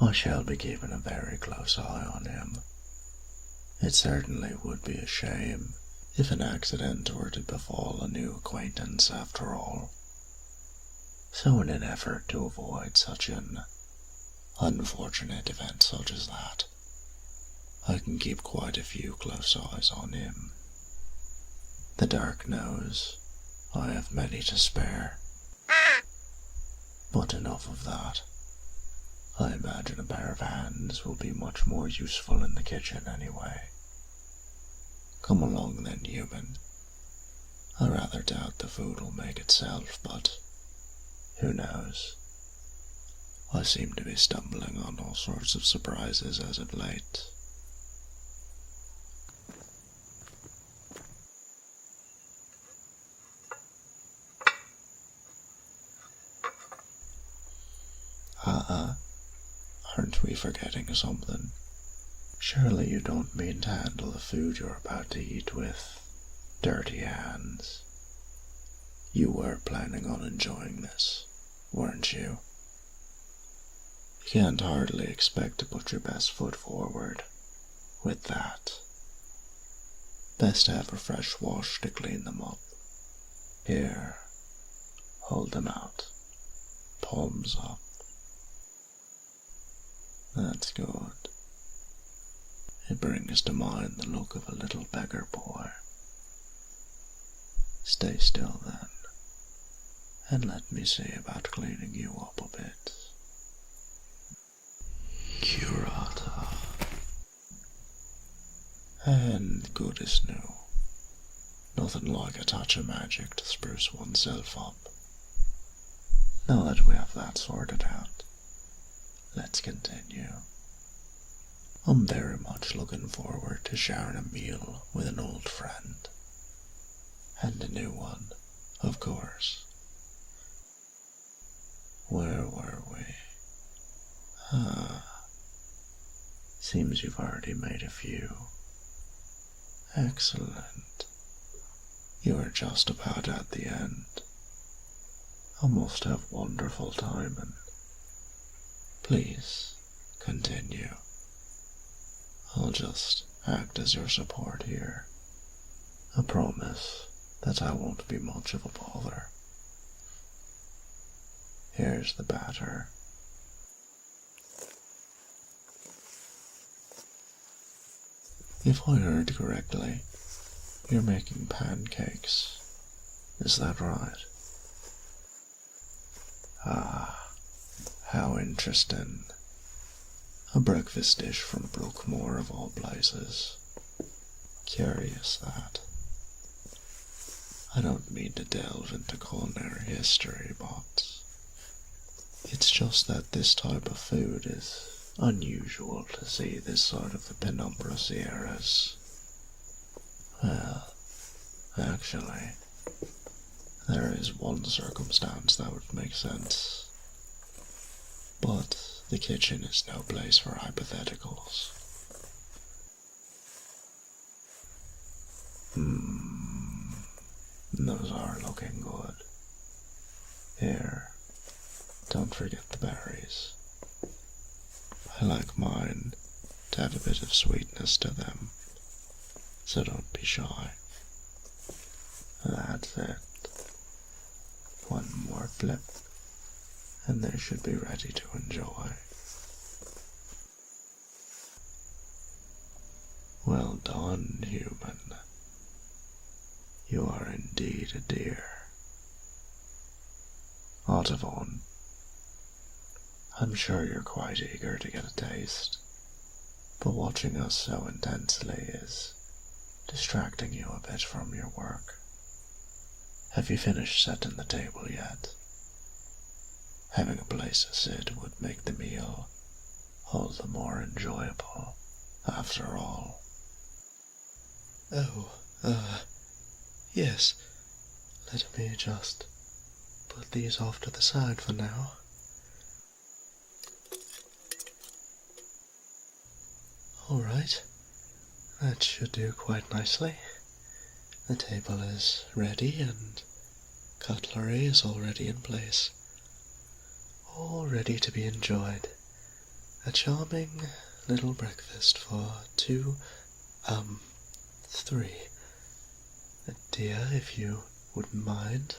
I shall be keeping a very close eye on him. It certainly would be a shame if an accident were to befall a new acquaintance after all. So in an effort to avoid such an unfortunate event such as that, I can keep quite a few close eyes on him. The dark knows I have many to spare. But enough of that. I imagine a pair of hands will be much more useful in the kitchen anyway. Come along then, human. I rather doubt the food will make itself, but who knows? I seem to be stumbling on all sorts of surprises as of late. Aren't we forgetting something? Surely you don't mean to handle the food you're about to eat with dirty hands. You were planning on enjoying this, weren't you? You can't hardly expect to put your best foot forward with that. Best to have a fresh wash to clean them up. Here, hold them out. Palms up. That's good. It brings to mind the look of a little beggar boy. Stay still then, and let me see about cleaning you up a bit. Curata. And good as new. Nothing like a touch of magic to spruce oneself up. Now that we have that sorted out, let's continue. I'm very much looking forward to sharing a meal with an old friend. And a new one, of course. Where were we? Seems you've already made a few. Excellent. You are just about at the end. I must have wonderful timing. Please, continue. I'll just act as your support here. I promise that I won't be much of a bother. Here's the batter. If I heard correctly, you're making pancakes. Is that right? Ah, how interesting. A breakfast dish from Brookmore of all places. Curious that. I don't mean to delve into culinary history, but it's just that this type of food is unusual to see this side of the Penumbra Sierras. Well, actually, there is one circumstance that would make sense. But the kitchen is no place for hypotheticals. Those are looking good. Here, don't forget the berries. I like mine to have a bit of sweetness to them, so don't be shy. That's it. One more flip, and they should be ready to enjoy. Well done, human. You are indeed a dear. Audubon, I'm sure you're quite eager to get a taste, but watching us so intensely is distracting you a bit from your work. Have you finished setting the table yet? Having a place to sit would make the meal all the more enjoyable, after all. Oh, yes. Let me just put these off to the side for now. All right, that should do quite nicely. The table is ready and cutlery is already in place. All ready to be enjoyed. A charming little breakfast for three. Dear, if you wouldn't mind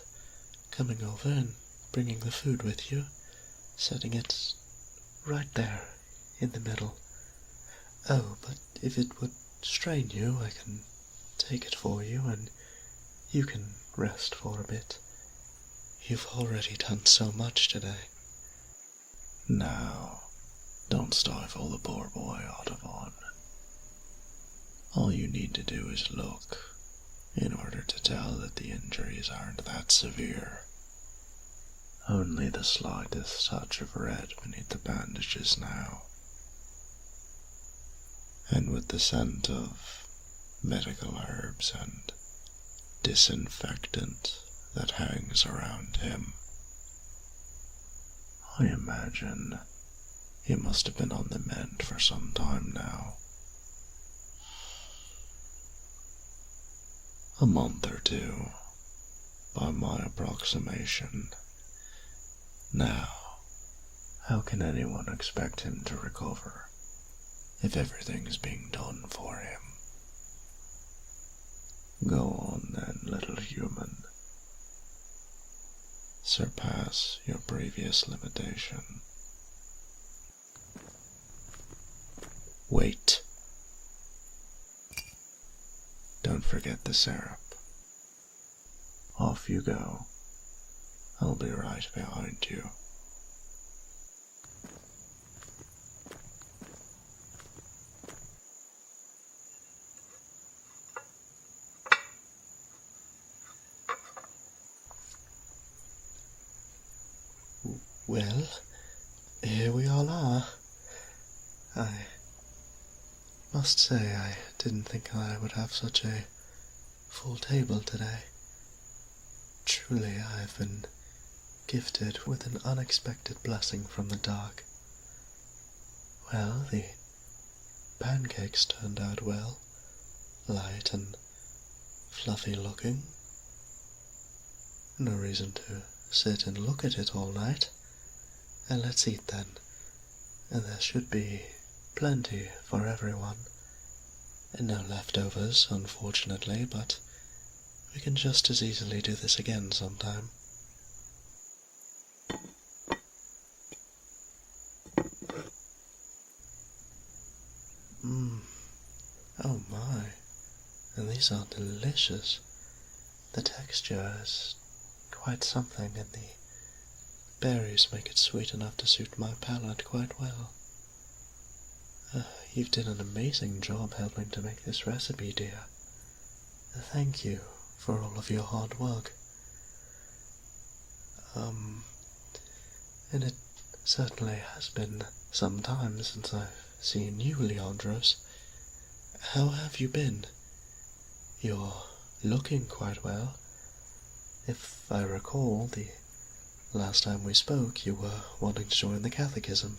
coming over and bringing the food with you, setting it right there in the middle. Oh, but if it would strain you, I can take it for you and you can rest for a bit. You've already done so much today. Now, don't stifle the poor boy, Audubon. All you need to do is look, in order to tell that the injuries aren't that severe. Only the slightest touch of red beneath the bandages now. And with the scent of medical herbs and disinfectant that hangs around him, I imagine he must have been on the mend for some time now. A month or two, by my approximation. Now, how can anyone expect him to recover if everything's being done for him? Go on then, little human. Surpass your previous limitation. Wait. Don't forget the syrup. Off you go. I'll be right behind you. Well, here we all are. I must say I didn't think I would have such a full table today. Truly, I have been gifted with an unexpected blessing from the dark. Well, the pancakes turned out well, light and fluffy looking. No reason to sit and look at it all night. And let's eat then. And there should be plenty for everyone. And no leftovers, unfortunately, but we can just as easily do this again sometime. Oh my. And these are delicious. The texture is quite something, and the berries make it sweet enough to suit my palate quite well. You did an amazing job helping to make this recipe, dear. Thank you for all of your hard work. And it certainly has been some time since I've seen you, Leandros. How have you been? You're looking quite well. If I recall, the last time we spoke, you were wanting to join the catechism.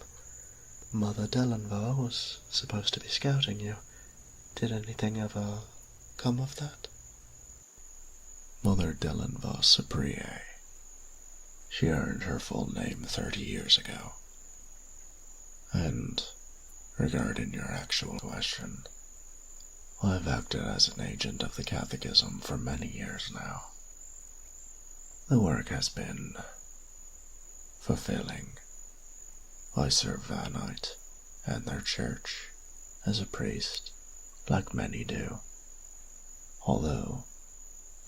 Mother Delenvar was supposed to be scouting you. Did anything ever come of that? Mother Delenvar Cyprie. She earned her full name 30 years ago. And, regarding your actual question, I've acted as an agent of the catechism for many years now. The work has been fulfilling. I serve Vanite and their church as a priest, like many do. Although,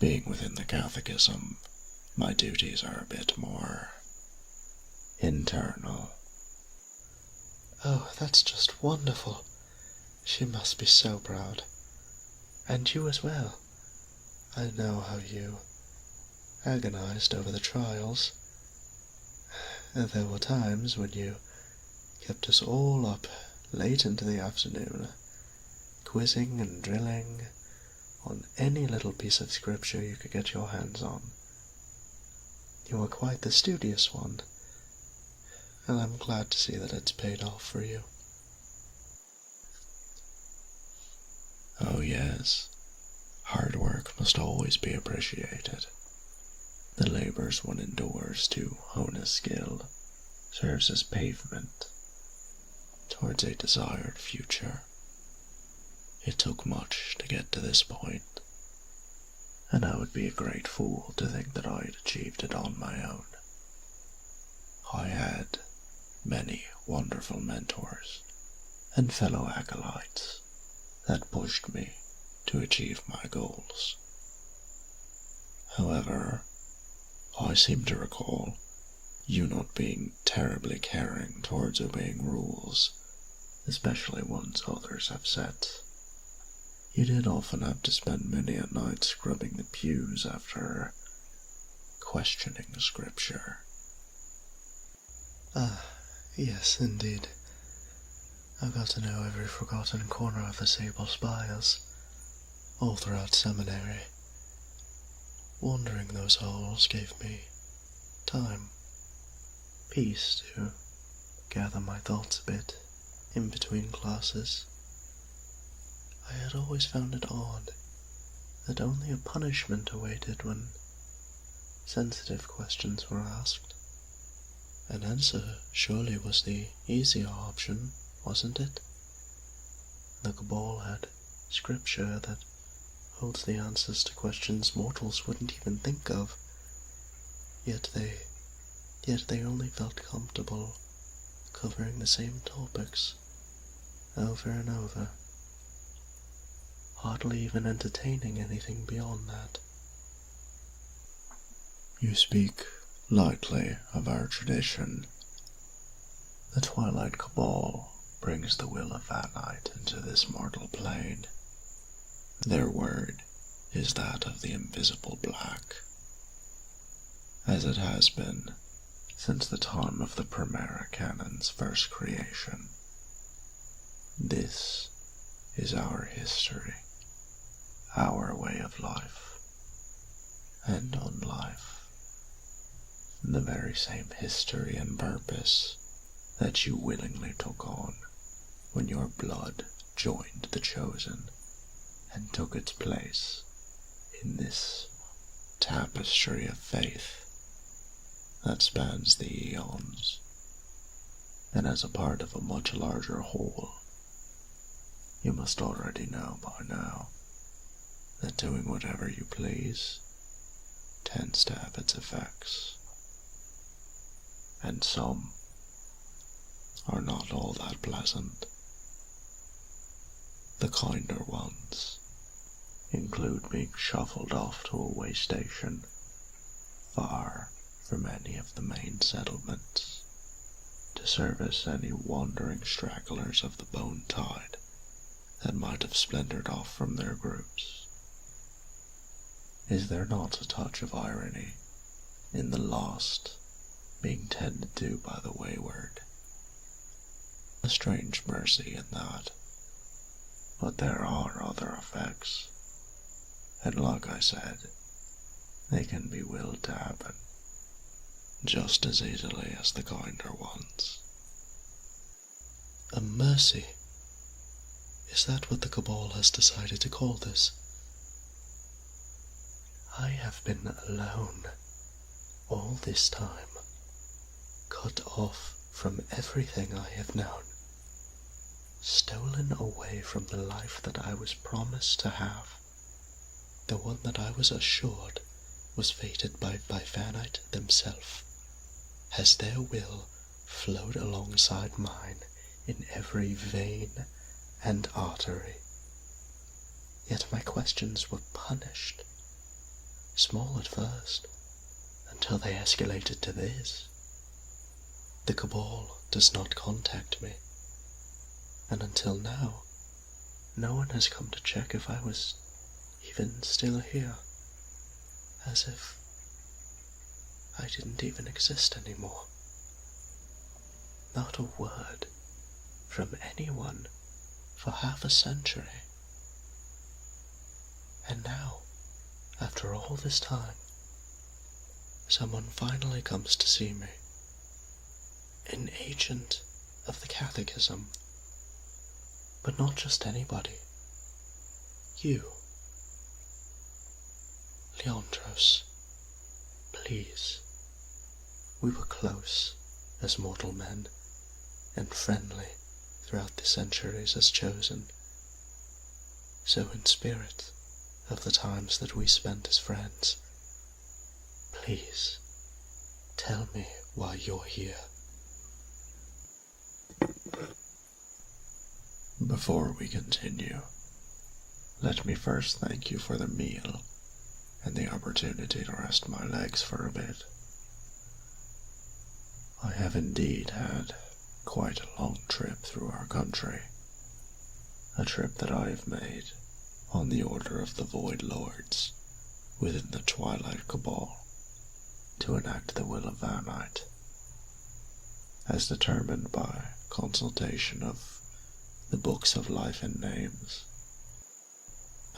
being within the catechism, my duties are a bit more internal. Oh, that's just wonderful. She must be so proud. And you as well. I know how you agonized over the trials. There were times when you kept us all up late into the afternoon, quizzing and drilling on any little piece of scripture you could get your hands on. You were quite the studious one, and I'm glad to see that it's paid off for you. Oh yes, hard work must always be appreciated. The labours one endures to hone a skill serves as pavement towards a desired future. It took much to get to this point, and I would be a great fool to think that I had achieved it on my own. I had many wonderful mentors and fellow acolytes that pushed me to achieve my goals. However, I seem to recall you not being terribly caring towards obeying rules, especially ones others have set. You did often have to spend many a night scrubbing the pews after questioning scripture. Yes, indeed. I got to know every forgotten corner of the sable spires, all throughout seminary. Wandering those halls gave me time, peace to gather my thoughts a bit in between classes. I had always found it odd that only a punishment awaited when sensitive questions were asked. An answer surely was the easier option, wasn't it? The Cabal had scripture that holds the answers to questions mortals wouldn't even think of. Yet they only felt comfortable covering the same topics over and over, hardly even entertaining anything beyond that. You speak Lightly of our tradition, the Twilight Cabal brings the will of Vanite into this mortal plane. Their word is that of the invisible black, as it has been since the time of the Primera Canon's first creation. This is our history, our way of life, and on life, the very same history and purpose that you willingly took on when your blood joined the chosen and took its place in this tapestry of faith that spans the eons, and as a part of a much larger whole. You must already know by now that doing whatever you please tends to have its effects, and some are not all that pleasant. The kinder ones include being shuffled off to a way station far from any of the main settlements to service any wandering stragglers of the bone tide that might have splintered off from their groups. Is there not a touch of irony in the lost being tended to by the wayward? A strange mercy in that, but there are other effects, and like I said, they can be willed to happen just as easily as the kinder ones. A mercy? Is that what the Cabal has decided to call this? I have been alone all this time, cut off from everything I have known, stolen away from the life that I was promised to have, the one that I was assured was fated by Vanite themselves. Has their will flowed alongside mine in every vein and artery? Yet my questions were punished, small at first, until they escalated to this. The Cabal does not contact me, and until now, no one has come to check if I was even still here, as if I didn't even exist anymore. Not a word from anyone for half a century. And now, after all this time, someone finally comes to see me. An agent of the Catechism. But not just anybody. You. Leandros, please. We were close as mortal men, and friendly throughout the centuries as chosen. So in spirit of the times that we spent as friends, please tell me why you're here. Before we continue, let me first thank you for the meal and the opportunity to rest my legs for a bit. I have indeed had quite a long trip through our country, a trip that I have made on the order of the Void Lords within the Twilight Cabal to enact the will of Vanite, as determined by consultation of the Books of Life and Names.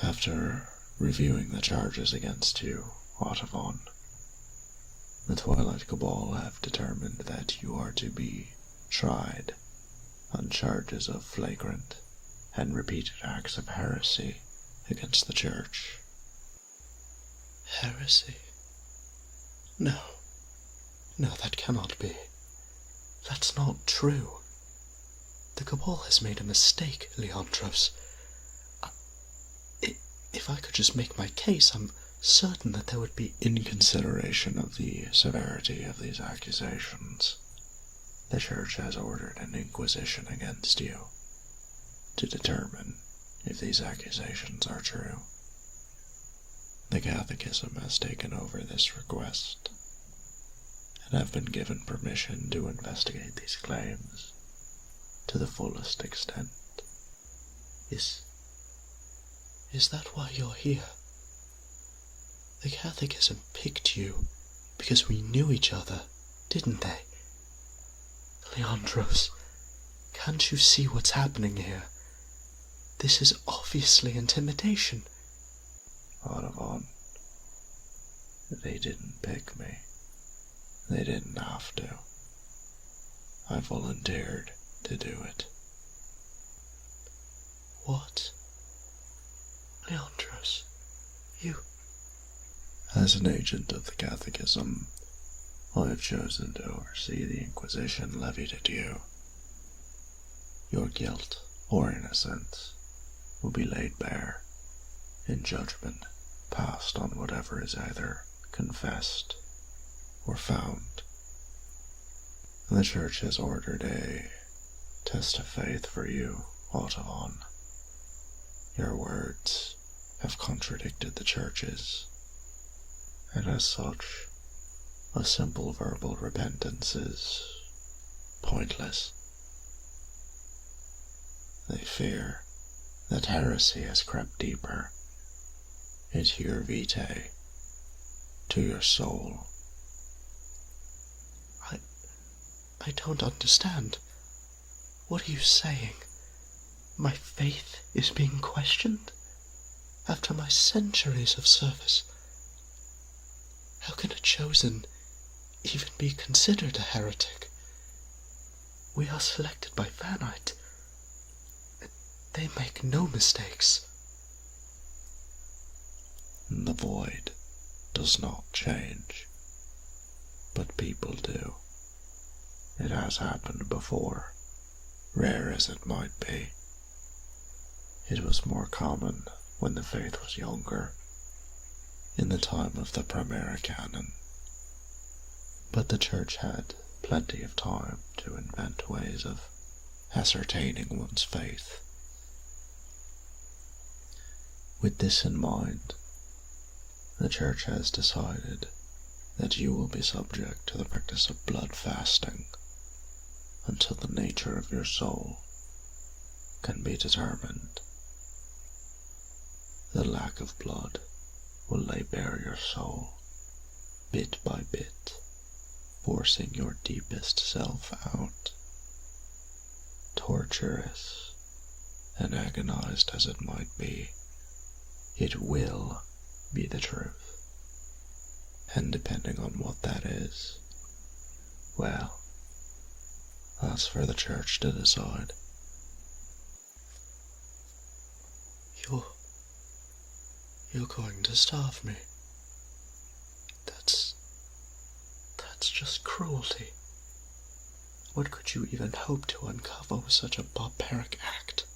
After reviewing the charges against you, Otavon, the Twilight Cabal have determined that you are to be tried on charges of flagrant and repeated acts of heresy against the Church. Heresy? No, that cannot be. That's not true. The Cabal has made a mistake, Leandros. If I could just make my case, I'm certain that there would be... In consideration of the severity of these accusations, the Church has ordered an inquisition against you to determine if these accusations are true. The Catechism has taken over this request, and have been given permission to investigate these claims to the fullest extent. Is that why you're here? The Catechism picked you because we knew each other, didn't they? Leandros, can't you see what's happening here? This is obviously intimidation. Audubon, they didn't pick me. They didn't have to. I volunteered to do it. What? Leandros, you... As an agent of the Catechism, I have chosen to oversee the Inquisition levied at you. Your guilt or innocence will be laid bare in judgment passed on whatever is either confessed or found. The Church has ordered a test of faith for you, Audubon. Your words have contradicted the Church's, and as such, a simple verbal repentance is pointless. They fear that heresy has crept deeper into your vitae, to your soul. I don't understand. What are you saying? My faith is being questioned? After my centuries of service? How can a chosen even be considered a heretic? We are selected by Vanite. They make no mistakes. The void does not change, but people do. It has happened before, rare as it might be. It was more common when the faith was younger, in the time of the Primera Canon. But the Church had plenty of time to invent ways of ascertaining one's faith. With this in mind, the Church has decided that you will be subject to the practice of blood fasting until the nature of your soul can be determined. The lack of blood will lay bare your soul, bit by bit, forcing your deepest self out. Torturous and agonized as it might be, it will be the truth. And depending on what that is, well, that's for the Church to decide. You're going to starve me. That's just cruelty. What could you even hope to uncover with such a barbaric act?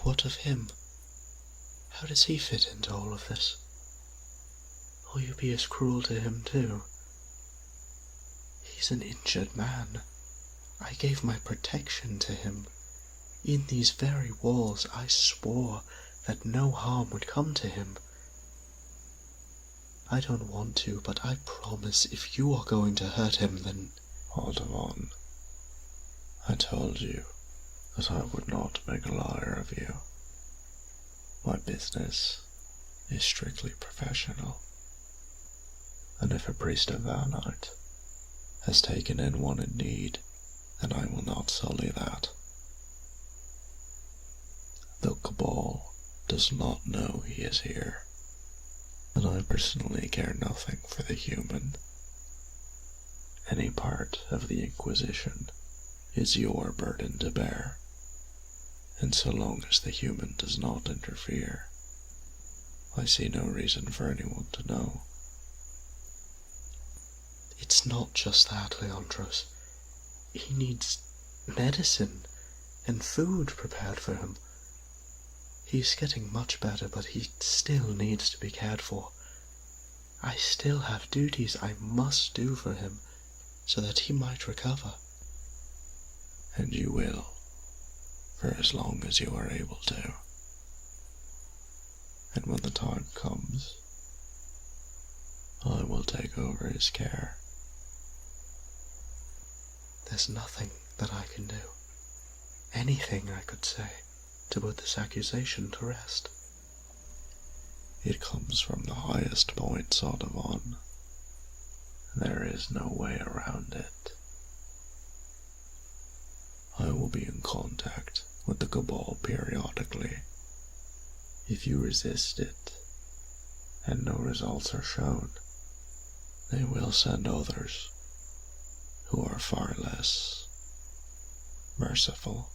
What of him? How does he fit into all of this? Will you be as cruel to him too? He's an injured man. I gave my protection to him. In these very walls I swore that no harm would come to him. I don't want to, but I promise if you are going to hurt him, then... Audubon, I told you that I would not make a liar of you. My business is strictly professional, and if a priest of Vanite has taken in one in need, then I will not sully that. The Cabal does not know he is here, and I personally care nothing for the human. Any part of the Inquisition is your burden to bear, and so long as the human does not interfere, I see no reason for anyone to know. It's not just that, Leandros. He needs medicine and food prepared for him. He's getting much better, but he still needs to be cared for. I still have duties I must do for him, so that he might recover. And you will, for as long as you are able to. and when the time comes, I will take over his care. There's nothing that I can do, anything I could say, to put this accusation to rest. It comes from the highest point, Sodavon. There is no way around it. I will be in contact with the Cabal periodically. If you resist it, and no results are shown, they will send others who are far less merciful.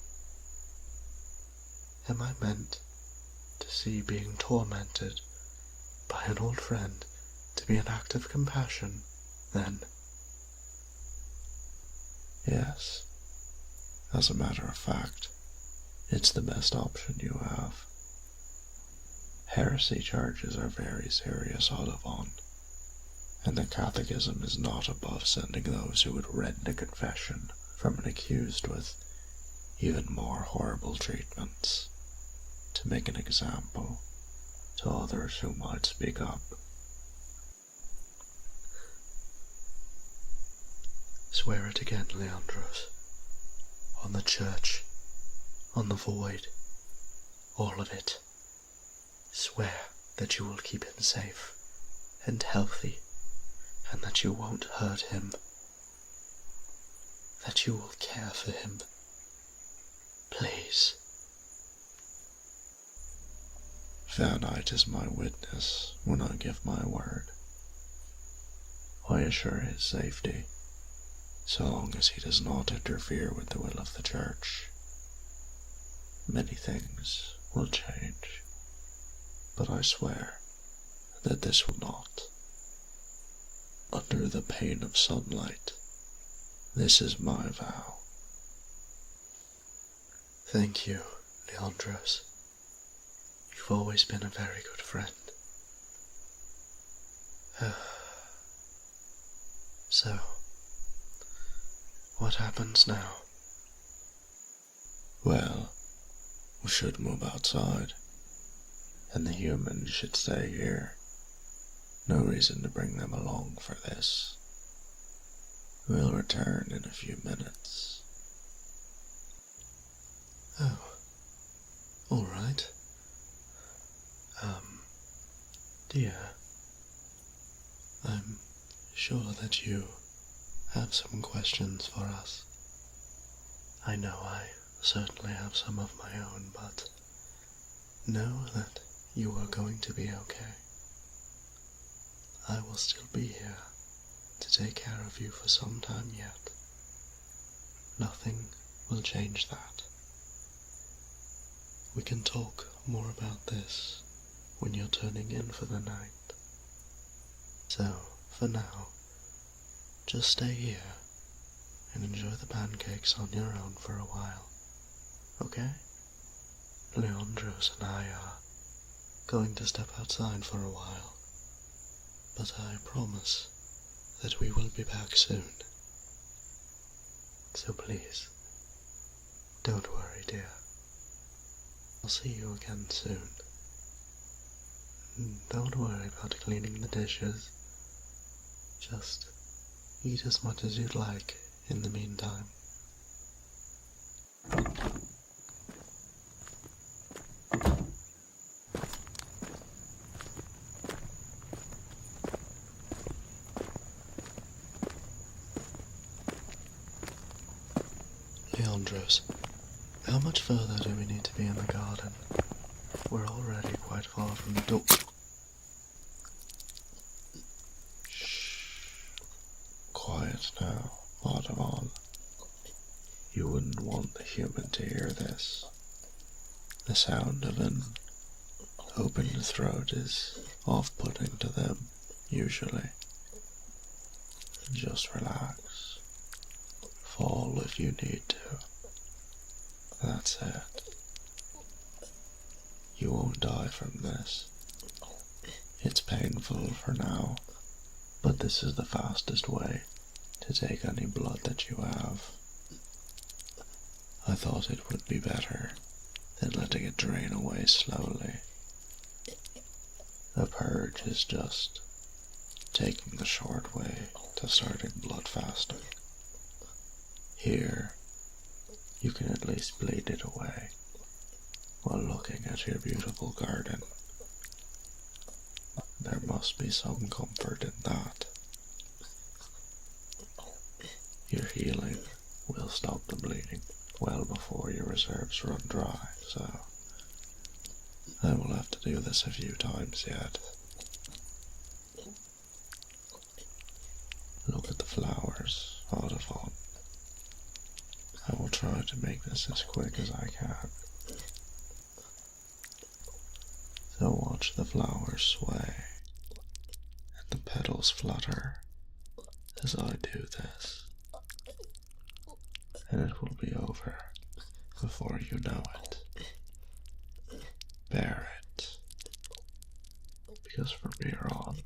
Am I meant to see being tormented by an old friend to be an act of compassion, then? Yes. As a matter of fact, it's the best option you have. Heresy charges are very serious, Olivon, and the Catechism is not above sending those who would rend a confession from an accused with even more horrible treatments to make an example to others who might speak up. Swear it again, Leandros. On the church, on the void, all of it. Swear that you will keep him safe and healthy, and that you won't hurt him, that you will care for him. Please. Vanite is my witness when I give my word. I assure his safety, so long as he does not interfere with the will of the Church. Many things will change, but I swear that this will not. Under the pain of sunlight, this is my vow. Thank you, Leandros. You've always been a very good friend. So, what happens now? Well, we should move outside, and the humans should stay here. No reason to bring them along for this. We'll return in a few minutes. Oh, all right. Dear, I'm sure that you have some questions for us. I know I certainly have some of my own, but know that you are going to be okay. I will still be here to take care of you for some time yet. Nothing will change that. We can talk more about this when you're turning in for the night. So, for now, just stay here and enjoy the pancakes on your own for a while, okay? Leandros and I are going to step outside for a while, but I promise that we will be back soon. So please, don't worry, dear. I'll see you again soon. Don't worry about cleaning the dishes. Just eat as much as you'd like in the meantime. Leandros, how much further do we need to be in the garden? We're already quite far from the door. Quiet now, Audemon. You wouldn't want the human to hear this. The sound of an opened throat is off-putting to them, usually. Just relax. Fall if you need to. That's it. You won't die from this. It's painful for now, but this is the fastest way to take any blood that you have. I thought it would be better than letting it drain away slowly. The purge is just taking the short way to starting blood fasting. Here, you can at least bleed it away while looking at your beautiful garden. There must be some comfort in that. Your healing will stop the bleeding well before your reserves run dry, so I will have to do this a few times yet. Look at the flowers, Audubon. I will try to make this as quick as I can. So watch the flowers sway and the petals flutter as I do this. And it will be over before you know it. Bear it, because from here on,